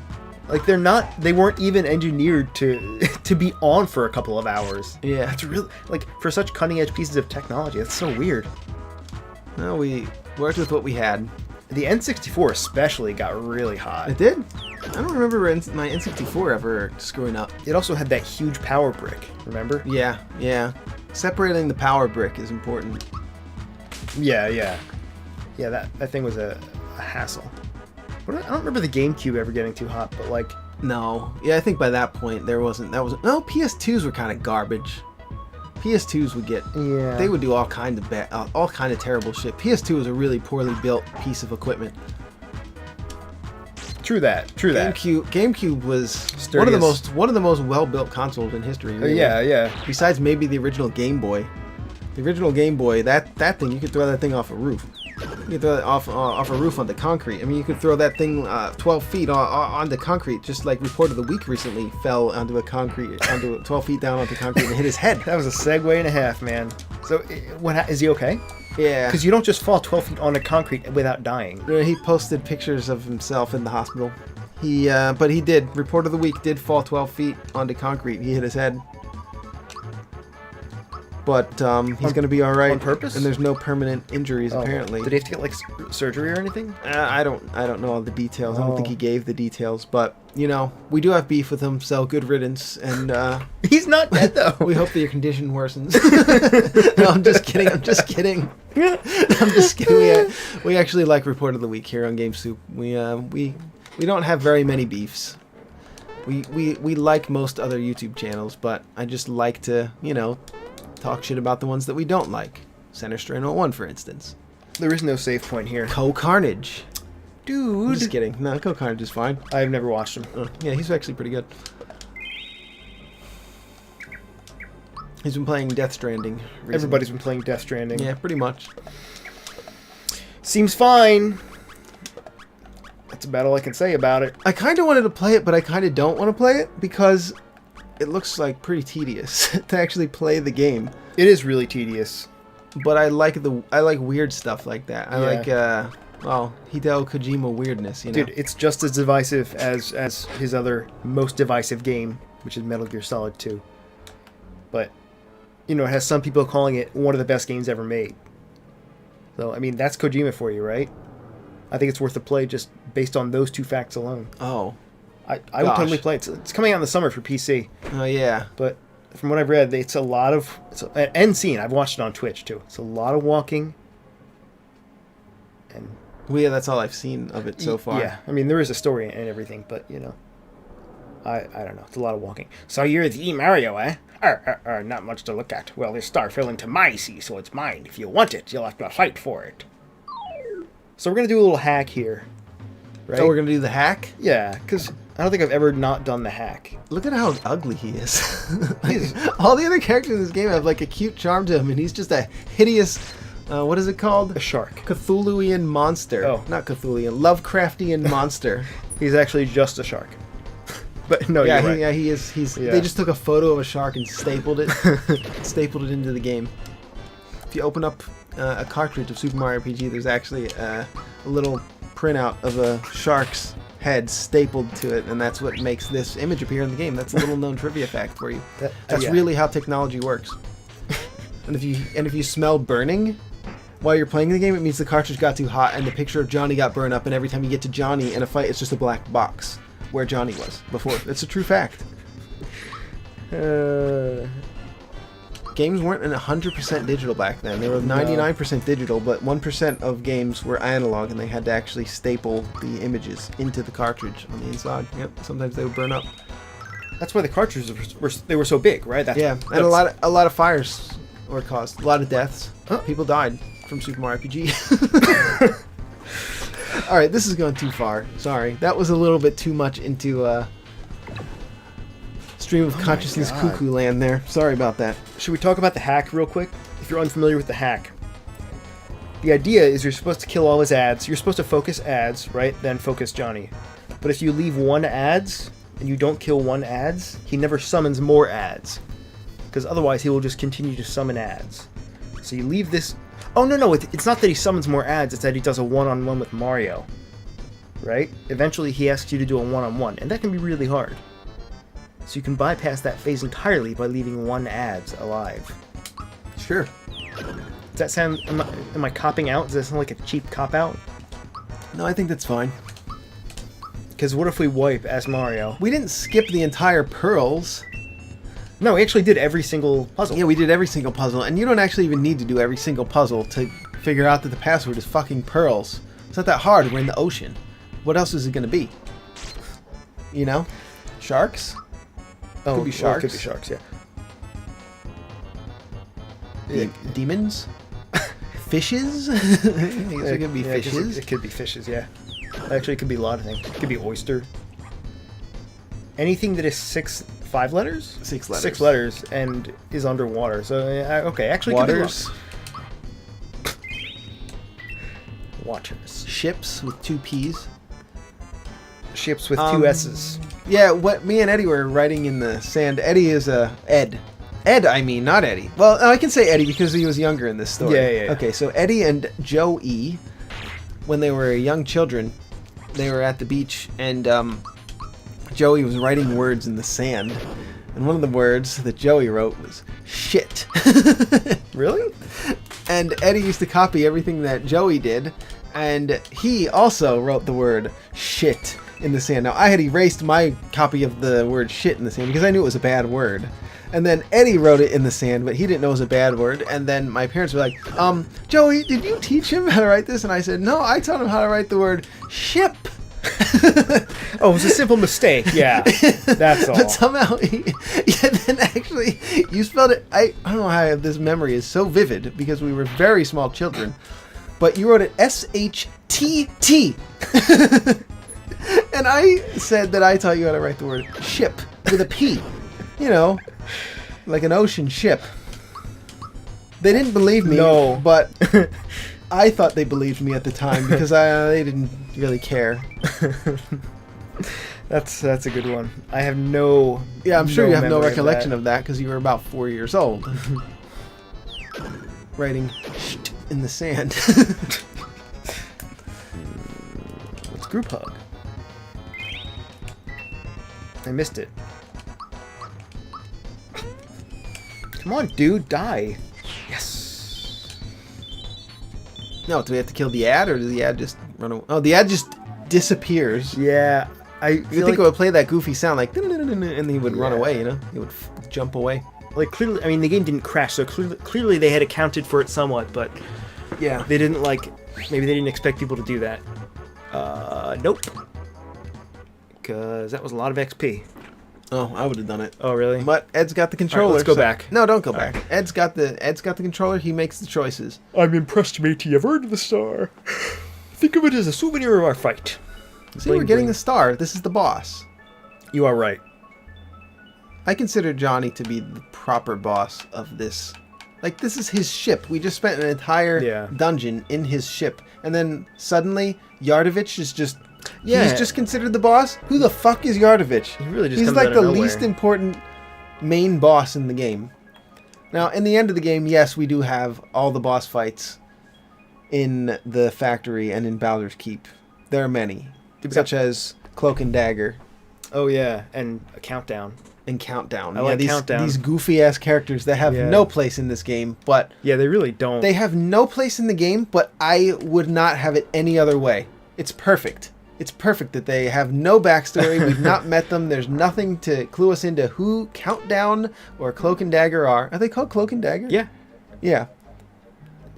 Like they weren't even engineered to to be on for a couple of hours. Yeah. That's really like for such cutting edge pieces of technology. That's so weird. No, we worked with what we had. The N64 especially got really hot. It did? I don't remember my N64 ever screwing up. It also had that huge power brick. Remember? Yeah, yeah. Separating the power brick is important. Yeah. Yeah, that thing was a hassle. But I don't remember the GameCube ever getting too hot, but like No. Yeah, I think by that point no, PS2s were kind of garbage. PS2s would get yeah. they would do all kind of terrible shit. PS2 was a really poorly built piece of equipment. True that. GameCube was Sturdiest. one of the most well-built consoles in history. Really. Yeah. Besides maybe the original Game Boy. The original Game Boy, that thing, you could throw that thing off a roof. You could throw it off a roof onto concrete. I mean, you could throw that thing 12 feet onto concrete, just like Report of the Week recently fell onto 12 feet down onto concrete and hit his head. That was a segue and a half, man. So, is he okay? Yeah. Because you don't just fall 12 feet onto concrete without dying. He posted pictures of himself in the hospital. But he did. Report of the Week did fall 12 feet onto concrete. He hit his head. But he's going to be all right. On purpose? And there's no permanent injuries apparently. Did he have to get like surgery or anything? I don't know all the details. I don't think Oh. he gave the details. But you know, we do have beef with him, so good riddance. And He's not dead though. we hope that your condition worsens. No, I'm just kidding. I'm just kidding. We actually like Report of the Week here on GameSoup. We don't have very many beefs. We like most other YouTube channels, but I just like to, talk shit about the ones that we don't like. Center Strain 01, for instance. There is no save point here. Co-Carnage. I'm Dude. just kidding. No, Co-Carnage is fine. I've never watched him. Yeah, he's actually pretty good. He's been playing Death Stranding recently. Everybody's been playing Death Stranding. Yeah, pretty much. Seems fine. That's about all I can say about it. I kind of wanted to play it, but I kind of don't want to play it because it looks like pretty tedious to actually play the game. It is really tedious. But I like weird stuff like that. I like Hideo Kojima weirdness, Dude, it's just as divisive as his other most divisive game, which is Metal Gear Solid 2. But, it has some people calling it one of the best games ever made. So, I mean, that's Kojima for you, right? I think it's worth a play just based on those two facts alone. Oh. I would totally play it. It's coming out in the summer for PC. Oh, yeah. But from what I've read, it's and seen. I've watched it on Twitch, too. It's a lot of walking. And Well, yeah, that's all I've seen of it so far. yeah, I mean, there is a story and everything, but, I don't know. It's a lot of walking. So you're the Mario, eh? Not much to look at. Well, this star fell into my sea, so it's mine. If you want it, you'll have to fight for it. So we're going to do a little hack here. Right? So we're going to do the hack? Yeah, because I don't think I've ever not done the hack. Look at how ugly he is. All the other characters in this game have like a cute charm to him, and he's just a hideous, what is it called? A shark. Cthulhuian monster. Oh. Not Cthulhuian, Lovecraftian monster. He's actually just a shark. But no, Yeah, you're right. he is. Yeah. They just took a photo of a shark and stapled it into the game. If you open up a cartridge of Super Mario RPG, there's actually a little printout of a shark's head stapled to it, and that's what makes this image appear in the game. That's a little known trivia fact for you. That's yeah. really how technology works. And if you smell burning while you're playing the game, it means the cartridge got too hot and the picture of Johnny got burned up, and every time you get to Johnny in a fight, it's just a black box where Johnny was before. It's a true fact. Games weren't 100% digital back then. They were 99% digital, but 1% of games were analog, and they had to actually staple the images into the cartridge on the inside. Yep, sometimes they would burn up. That's why the cartridges were so big, right? Yeah, and a lot of fires were caused, a lot of deaths. Huh? People died from Super Mario RPG. All right, this is going too far. Sorry, that was a little bit too much into stream of consciousness God. cuckoo land there. Sorry about that. Should we talk about the hack real quick? If you're unfamiliar with the hack, the idea is you're supposed to kill all his ads. You're supposed to focus ads, right? Then focus Johnny. But if you leave one ads and you don't kill one ads, he never summons more ads. Because otherwise he will just continue to summon ads. So you leave this... Oh, no, it's not that he summons more ads, it's that he does a one-on-one with Mario. Right? Eventually he asks you to do a one-on-one, and that can be really hard. So you can bypass that phase entirely by leaving one ads alive. Sure. Does that sound... Am I copping out? Does that sound like a cheap cop-out? No, I think that's fine. Because what if we wipe as Mario? We didn't skip the entire pearls. No, we actually did every single puzzle. Yeah, we did every single puzzle, and you don't actually even need to do every single puzzle to figure out that the password is fucking pearls. It's not that hard. We're in the ocean. What else is it going to be? You know? Sharks? Oh, could be sharks. Could be sharks, yeah. Demons? Fishes? I guess it could be Yeah, fishes. It could be fishes, yeah. Actually, it could be a lot of things. It could be oyster. Anything that is 5 letters? 6 letters. 6 letters and is underwater. So, okay, actually, Waters. It could be Waters. Ships with 2 P's. Ships with 2 S's. Yeah, what me and Eddie were writing in the sand. Eddie is Ed. Ed, I mean, not Eddie. Well, I can say Eddie because he was younger in this story. Yeah. Okay, so Eddie and Joey, when they were young children, they were at the beach, and Joey was writing words in the sand. And one of the words that Joey wrote was shit. Really? And Eddie used to copy everything that Joey did, and he also wrote the word shit in the sand. Now, I had erased my copy of the word shit in the sand because I knew it was a bad word. And then Eddie wrote it in the sand, but he didn't know it was a bad word. And then my parents were like, Joey, did you teach him how to write this? And I said, no, I taught him how to write the word ship. Oh, it was a simple mistake. Yeah, that's all. But somehow, then actually, you spelled it. I don't know how this memory is so vivid because we were very small children. But you wrote it S-H-T-T. And I said that I taught you how to write the word ship with a P. You know, like an ocean ship. They didn't believe me. No. But I thought they believed me at the time because they didn't really care. That's a good one. I have no... Yeah, I'm sure you have no memory recollection of that because you were about 4 years old. Writing "sht" in the sand. It's group hug. I missed it. Come on, dude, die. Yes. No, do we have to kill the ad, or does the ad just run away? Oh, the ad just disappears. Yeah, I You feel think like, it would play that goofy sound like, and he would run Yeah. away, you know? He would jump away. like clearly, I mean, the game didn't crash, so clearly they had accounted for it somewhat, but Yeah. they didn't maybe they didn't expect people to do that. Nope. Because that was a lot of XP. Oh, I would have done it. Oh, really? But Ed's got the controller. let's go back. No, don't go All back. right. Ed's got the controller. He makes the choices. I'm impressed, matey. You've earned the star. Think of it as a souvenir of our fight. See, we're Bling, getting bling. the star. This is the boss. You are right. I consider Johnny to be the proper boss of this. Like, this is his ship. We just spent an entire dungeon in his ship. And then suddenly, Yardovich is just... Yeah. He's just considered the boss? Who the fuck is Yardovich? He really just He's comes like out the of nowhere. least important main boss in the game. Now, in the end of the game, yes, we do have all the boss fights in the factory and in Bowser's Keep. There are many. Such as Cloak and Dagger Oh, yeah, and a countdown. and Countdown. I like these, Countdown. These goofy-ass characters that have Yeah. no place in this game, but... Yeah, they really don't. They have no place in the game, but I would not have it any other way. It's perfect. It's perfect that they have no backstory. We've not met them. There's nothing to clue us into who Countdown or Cloak and Dagger are. Are they called Cloak and Dagger? Yeah. Yeah.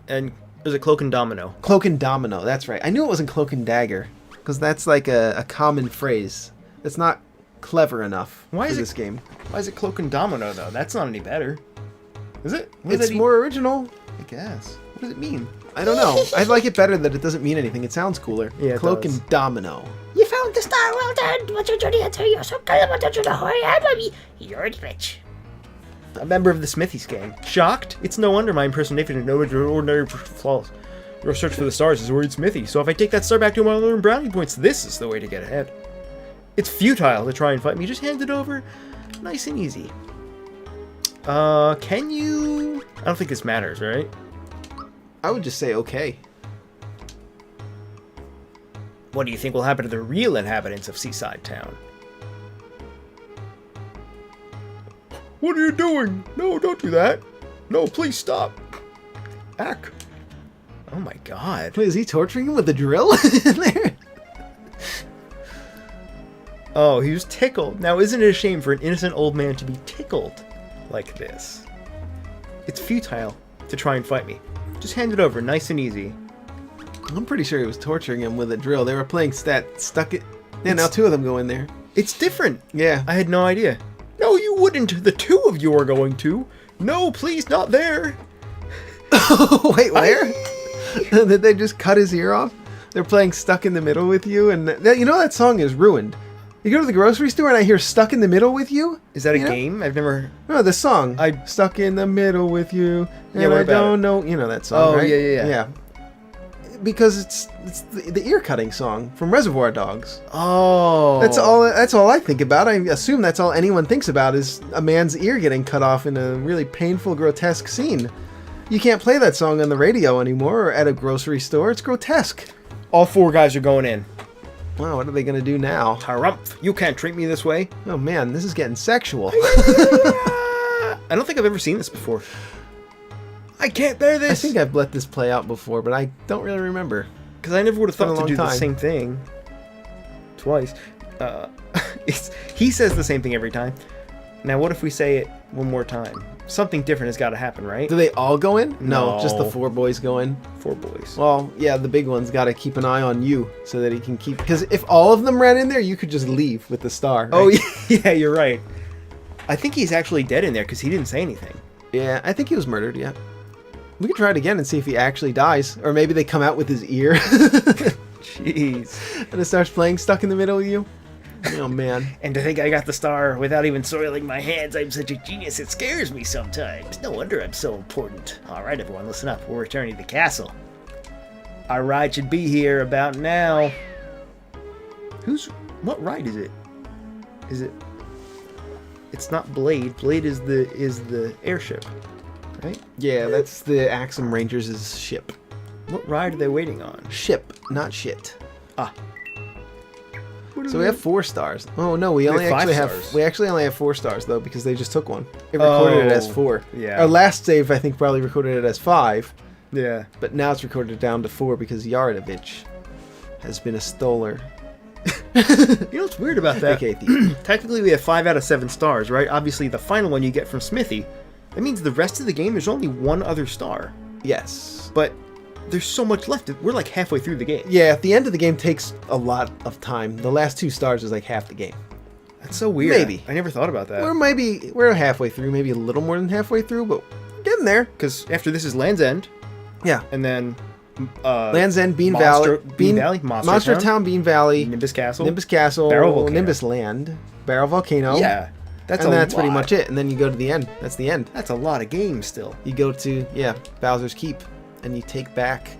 And there's a Cloak and Domino. Cloak and Domino. That's right. I knew it wasn't Cloak and Dagger because that's like a common phrase. It's not clever enough Why for is it- this game. Why is it Cloak and Domino, though? That's not any better. Is it? What does It's that more original. I guess. What does it mean? I don't know. I like it better that it doesn't mean anything. It sounds cooler. Yeah, it Cloak does. and Domino. You found the star. Well done. What's your journey until you're so good? What don't you know who I am? You're rich. A member of the Smithies gang. Shocked? It's no wonder my impersonation of no ordinary flaws. Your search for the stars is worried Smithy, so if I take that star back to him while I learn brownie points, this is the way to get ahead. It's futile to try and fight me. Just hand it over. Nice and easy. Can you... I don't think this matters, right? I would just say okay. What do you think will happen to the real inhabitants of Seaside Town? What are you doing? No, don't do that. No, please stop. Back. Oh my god. Wait, is he torturing him with a drill in there? Oh, he was tickled. Now, isn't it a shame for an innocent old man to be tickled like this? It's futile to try and fight me. Just hand it over, nice and easy. I'm pretty sure he was torturing him with a drill. They were playing stuck it. Yeah, now two of them go in there. It's different. Yeah. I had no idea. No, you wouldn't. The two of you are going to. No, please, not there. Wait, where? Did they just cut his ear off? They're playing Stuck in the Middle with You, and you know that song is ruined. You go to the grocery store and I hear Stuck in the Middle with You? Is that a You know? game? I've never... No, the song. I- Stuck in the Middle with You, and Yeah, what I about don't it? know. You know that song, Oh, right? yeah. Yeah. Because it's the ear cutting song from Reservoir Dogs. Oh. That's all I think about. I assume that's all anyone thinks about is a man's ear getting cut off in a really painful, grotesque scene. You can't play that song on the radio anymore or at a grocery store. It's grotesque. All four guys are going in. Wow, what are they going to do now? Harumph, you can't treat me this way. Oh man, this is getting sexual. I don't think I've ever seen this before. I can't bear I this. think I've let this play out before, but I don't really remember. Because I never would have been a thought to long do the time. same thing twice. He says the same thing every time. Now, what if we say it one more time? Something different has got to happen, right? Do they all go in? No, just the No. four boys go in. Four boys. Well, yeah, the big one's got to keep an eye on you so that he can keep... Because if all of them ran in there, you could just leave with the star. Oh, right? yeah, you're right. I think he's actually dead in there because he didn't say anything. Yeah, I think he was murdered, yeah. We could try it again and see if he actually dies. Or maybe they come out with his ear. Jeez. And it starts playing Stuck in the Middle of You. Oh, man. And to think I got the star without even soiling my hands, I'm such a genius, it scares me sometimes. No wonder I'm so important. Alright, everyone, listen up. We're returning to the castle. Our ride should be here about now. What ride is it? Is it... It's not Blade. Blade is the airship, right? Yeah, that's the Axum Rangers' ship. What ride are they waiting on? Ship, not shit. Ah. So we have 4 stars. Oh no, we have only 5 actually have stars. we actually only have 4 stars though because they just took one. It recorded it as Oh, 4. yeah. Our last save I think probably recorded it as 5, Yeah. but now it's recorded down to 4 because Yaradovich has been a stoler. You know what's weird about that? AKA thief. Technically, we have 5 out of 7 stars, right? Obviously, the final one you get from Smithy. That means the rest of the game, there's only 1 other star. Yes. But there's so much left. We're like halfway through the game. Yeah, the end of the game takes a lot of time. The last 2 stars is like half the game. That's so weird. Maybe. I never thought about that. We're halfway through, maybe a little more than halfway through, but we're getting there. Because after this is Land's End, Yeah. and then Land's End, Bean Monster- Valley, Bean Valley, Monster Town, Bean Valley, Nimbus Castle. Nimbus Castle, Barrel Volcano. Nimbus Land, Barrel Volcano. Yeah. That's and a that's pretty lot. much it. And then you go to the end. That's the end. That's a lot of games still. You go to, Bowser's Keep. And you take back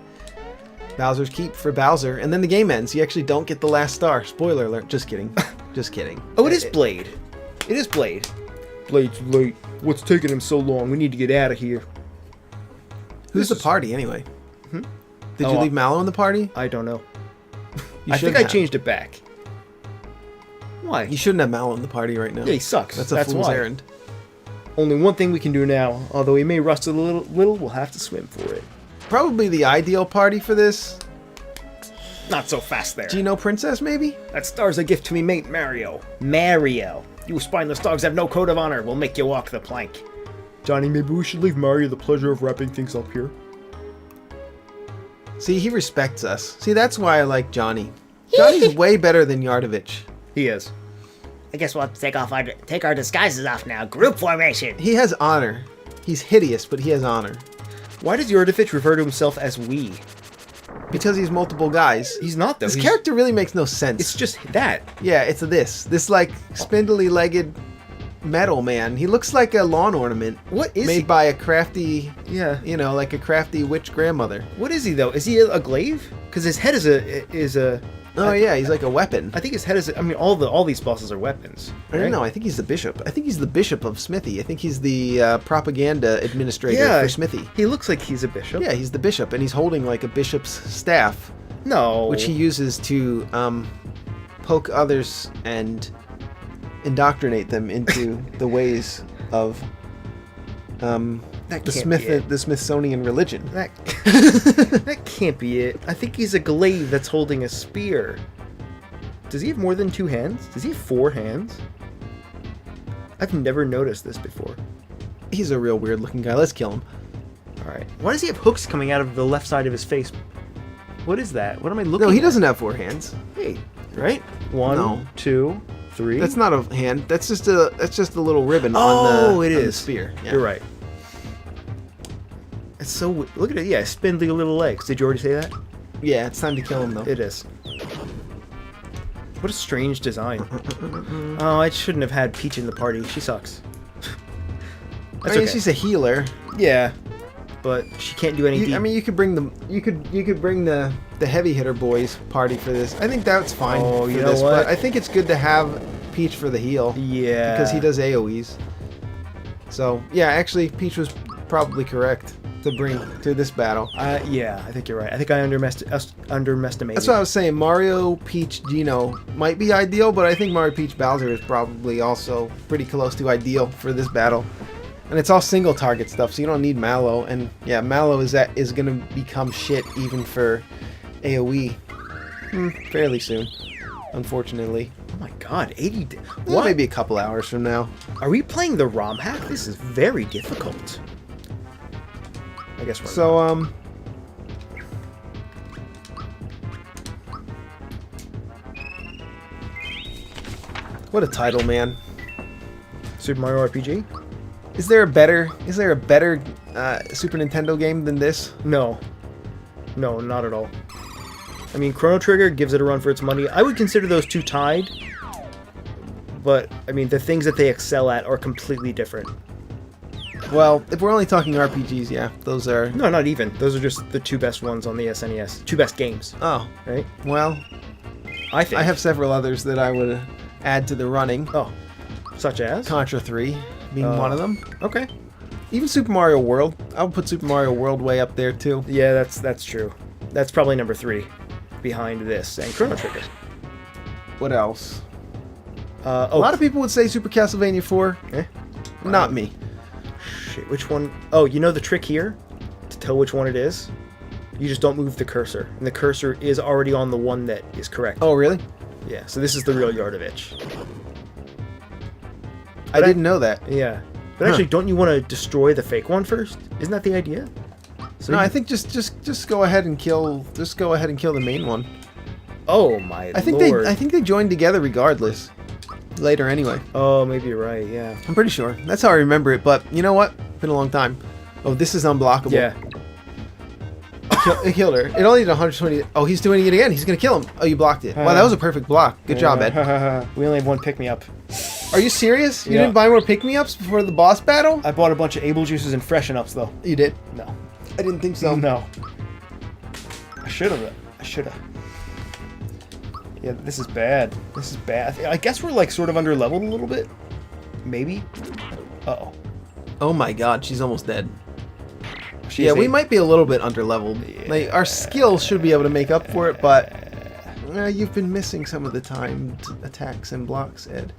Bowser's Keep for Bowser. And then the game ends. You actually don't get the last star. Spoiler alert. Just kidding. Just kidding. Oh, it is Blade. It is Blade. Blade's late. What's taking him so long? We need to get out of here. Who's the party anyway? Did you Oh, leave Mallow in the party? I don't know. You I think shouldn't I have. changed it back. Why? You shouldn't have Mallow in the party right now. Yeah, he sucks. That's a fool's why. errand. Only one thing we can do now. Although he may rust a little, we'll have to swim for it. Probably the ideal party for this. Not so fast there. Do you know Princess, maybe? That star's a gift to me mate Mario. Mario. You spineless dogs have no code of honor. We'll make you walk the plank. Johnny, maybe we should leave Mario the pleasure of wrapping things up here. See, he respects us. See, that's why I like Johnny. Johnny's way better than Yardovich. He is. I guess we'll have to take our disguises off now. Group formation. He has honor. He's hideous, but he has honor. Why does Yordovich refer to himself as we? Because he's multiple guys. He's not, though. His character really makes no sense. It's just that. Yeah, it's this like spindly-legged metal man. He looks like a lawn ornament. What is made he? by a crafty, Yeah. you know, like a crafty witch grandmother. What is he, though? Is he a glaive? Because his head is a... Oh yeah, he's like a weapon. I think his head is... I mean, all these bosses are weapons. I don't know. I think he's the bishop. I think he's the bishop of Smithy. I think he's the propaganda administrator for Smithy. He looks like he's a bishop. Yeah, he's the bishop, and he's holding like a bishop's staff, No. which he uses to poke others and indoctrinate them into the ways of That the can't be it. the Smithsonian religion. That, that can't be it. I think he's a glaive that's holding a spear. Does he have more than 2 hands? Does he have 4 hands? I've never noticed this before. He's a real weird looking guy. Let's kill him. Alright. Why does he have hooks coming out of the left side of his face? What is that? What am I looking No, he at? doesn't have 4 hands. Hey, right? 1, No. 2, 3. That's not a hand. That's just a little ribbon Oh, on it the is. spear. Yeah. You're right. It's so... Look at it. Yeah, spindly little legs. Did you already say that? Yeah, it's time to kill him though. It is. What a strange design. Oh, I shouldn't have had Peach in the party. She sucks. I mean, she's a healer. Yeah, but she can't do any. I mean, you could bring the heavy hitter boys party for this. I think that's fine Oh, for you know this, what? but I think it's good to have Peach for the heal. Yeah, Because he does AoEs. So yeah, actually, Peach was probably correct to bring to this battle. Yeah, I think you're right. I think I underestimated. That's what I was saying. Mario, Peach, Geno might be ideal, but I think Mario, Peach, Bowser is probably also pretty close to ideal for this battle. And it's all single target stuff, so you don't need Mallow. And yeah, Mallow is going to become shit even for AoE fairly soon, unfortunately. Oh my god, 80. Well, What? maybe a couple hours from now. Are we playing the ROM hack? This is very difficult. I guess we're So what a title, man. Super Mario RPG. Is there a better Super Nintendo game than this? No, not at all. I mean, Chrono Trigger gives it a run for its money. I would consider those two tied, but I mean, the things that they excel at are completely different. Well, if we're only talking RPGs, yeah, those are... No, not even. Those are just the 2 best ones on the SNES. 2 best games, Oh, right? well, I think. I have several others that I would add to the running. Oh, such as? Contra 3 being one of them. Okay. Even Super Mario World. I would put Super Mario World way up there, too. Yeah, that's true. That's probably number 3 behind this and Chrono Trigger. What else? Oh, A lot of people would say Super Castlevania 4. Not me. shit. Which one? Oh, you know the trick here? To tell which one it is? You just don't move the cursor. And the cursor is already on the one that is correct. Oh, really? Yeah, so this is the real Yardovich. I didn't know that. Yeah. But Huh. actually, don't you want to destroy the fake one first? Isn't that the idea? So No, you- I think just go ahead and kill the main one. Oh my I think lord. I think they joined together regardless. Later anyway. Oh, maybe you're right, yeah. I'm pretty sure. That's how I remember it, but you know what? Been a long time. Oh, this is unblockable. Yeah. It killed her. It only did 120. Oh, he's doing it again. He's gonna kill him. Oh, you blocked it. Wow, that was a perfect block. Good job, Ed. We only have one pick-me-up. Are you serious? You Yeah. didn't buy more pick-me-ups before the boss battle? I bought a bunch of Able Juices and Freshen-Ups, though. You did? No. I didn't think so. No. I should have. I should have. Yeah, this is bad. This is bad. I guess we're like sort of under leveled a little bit. Maybe. Uh-oh. Oh my god, she's almost dead. She's Yeah, we a- might be a little bit under leveled. Like, our skills should be able to make up for it, but you've been missing some of the timed attacks and blocks, Ed.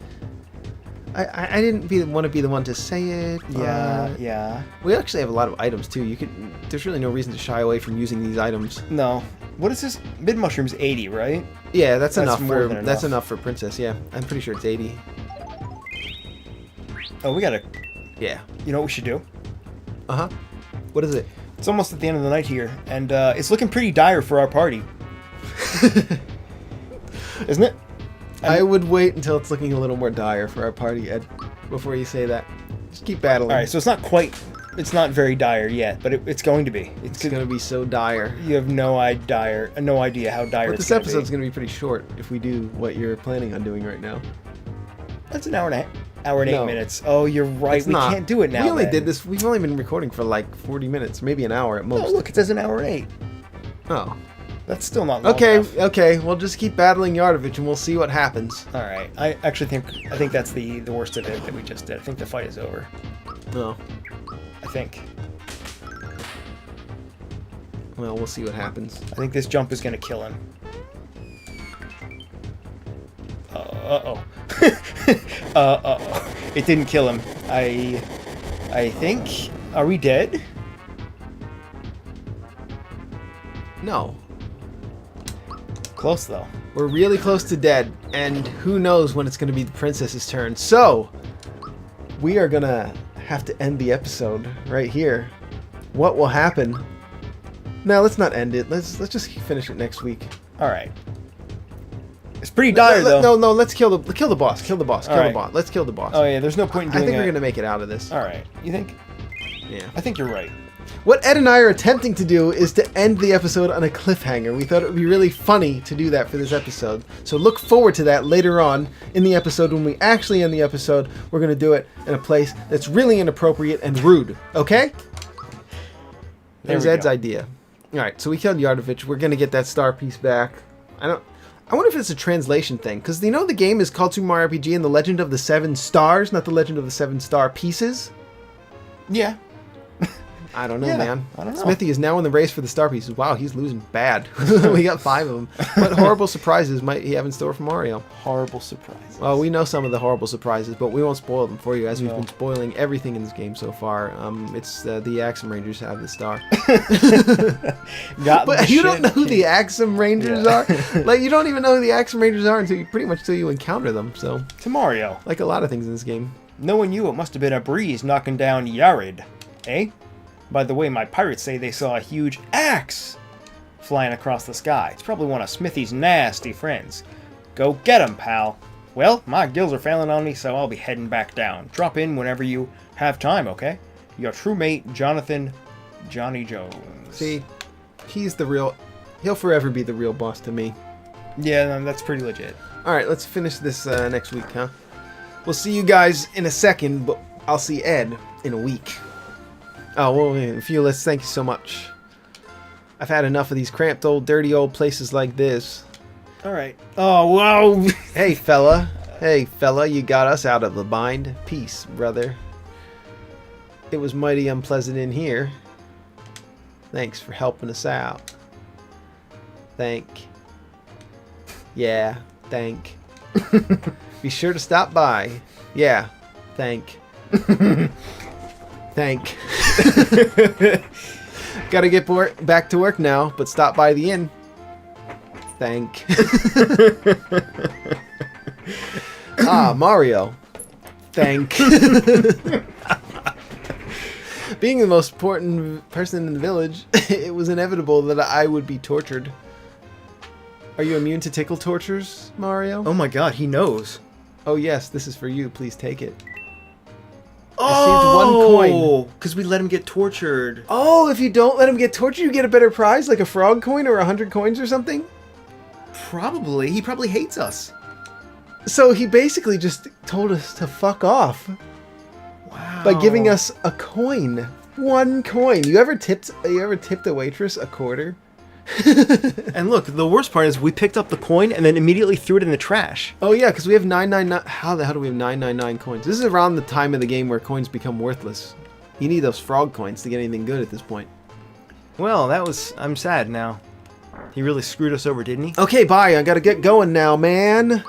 I didn't want to be the one to say it. Yeah, but yeah. we actually have a lot of items too. There's really no reason to shy away from using these items. No. What is this? Mid mushroom's 80, right? Yeah, that's enough more for than that's enough. enough for Princess. Yeah, I'm pretty sure it's 80. Oh, we gotta. Yeah. You know what we should do? Uh huh. What is it? It's almost at the end of the night here, and it's looking pretty dire for our party. Isn't it? I would wait until it's looking a little more dire for our party, Ed, before you say that. Just keep battling. All right, so it's not very dire yet, but it's going to be. It's going to be so dire. You have no idea how dire But it's this going episode's to going to be pretty short if we do what you're planning on doing right now. That's an hour and 8 No. minutes. Oh, you're right. It's We not. can't do it now. We only then. did this. We've only been recording for like 40 minutes, maybe an hour at Oh, most. look, it says an hour and 8. Oh. That's still not long Okay, enough. okay. We'll just keep battling Yardovich and we'll see what happens. All right. I actually think that's the worst of it that we just did. I think the fight is over. Oh. I think. Well, we'll see what happens. I think this jump is going to kill him. Uh-oh. Uh-oh. It didn't kill him. I think... Are we dead? No. Close, though. We're really close to dead, and who knows when it's going to be the princess's turn. So, we are going to have to end the episode right here. What will happen? No, let's not end it. Let's just finish it next week. All right. It's pretty dire, though. No, let's kill the boss. Kill the boss. Kill the right. boss. Let's kill the boss. Oh, yeah, there's no point in I doing think we're it. going to make it out of this. All right. You think? Yeah. I think you're right. What Ed and I are attempting to do is to end the episode on a cliffhanger. We thought it would be really funny to do that for this episode. So look forward to that later on in the episode. When we actually end the episode, we're going to do it in a place that's really inappropriate and rude. Okay? There's we Ed's go. idea. All right, so we killed Yardovich. We're going to get that star piece back. I wonder if it's a translation thing. Because you know the game is called Super Mario RPG and the Legend of the Seven Stars, not the Legend of the Seven Star Pieces? Yeah. I don't know, Yeah, man. I don't know. Smithy is now in the race for the star pieces. Wow, he's losing bad. We got 5 of them. What horrible surprises might he have in store for Mario? Horrible surprise. Well, we know some of the horrible surprises, but we won't spoil them for you as we've No. been spoiling everything in this game so far. It's the Axum Rangers have the star. Got But the you don't shit know who the kicked. Axum Rangers Yeah. are? Like, you don't even know who the Axum Rangers are until you encounter them. So, To Mario. like a lot of things in this game. Knowing you, it must have been a breeze knocking down Yared. Eh? By the way, my pirates say they saw a huge axe flying across the sky. It's probably one of Smithy's nasty friends. Go get him, pal. Well, my gills are failing on me, so I'll be heading back down. Drop in whenever you have time, okay? Your true mate, Johnny Jones. See, he'll forever be the real boss to me. Yeah, no, that's pretty legit. All right, let's finish this next week, huh? We'll see you guys in a second, but I'll see Ed in a week. Oh, well, Fearless, thank you so much. I've had enough of these cramped old, dirty old places like this. Alright. Oh, whoa! Hey, fella. Hey, fella, you got us out of the bind. Peace, brother. It was mighty unpleasant in here. Thanks for helping us out. Yeah, thank. Be sure to stop by. Yeah, thank. Thank. Gotta get back to work now, but stop by the inn. Thank. Mario. Thank. Being the most important person in the village, it was inevitable that I would be tortured. Are you immune to tickle tortures, Mario? Oh my god, he knows. Oh yes, this is for you. Please take it. I saved 1 coin. Because we let him get tortured. Oh, if you don't let him get tortured, you get a better prize, like a frog coin or 100 coins or something? Probably. He probably hates us. So he basically just told us to fuck off Wow. by giving us a coin. 1 coin. You ever tipped a waitress a quarter? And look, the worst part is we picked up the coin and then immediately threw it in the trash. Oh yeah, because we have 999. How the hell do we have 999 coins? This is around the time of the game where coins become worthless. You need those frog coins to get anything good at this point. Well, I'm sad now. He really screwed us over, didn't he? Okay, bye. I gotta get going now, man.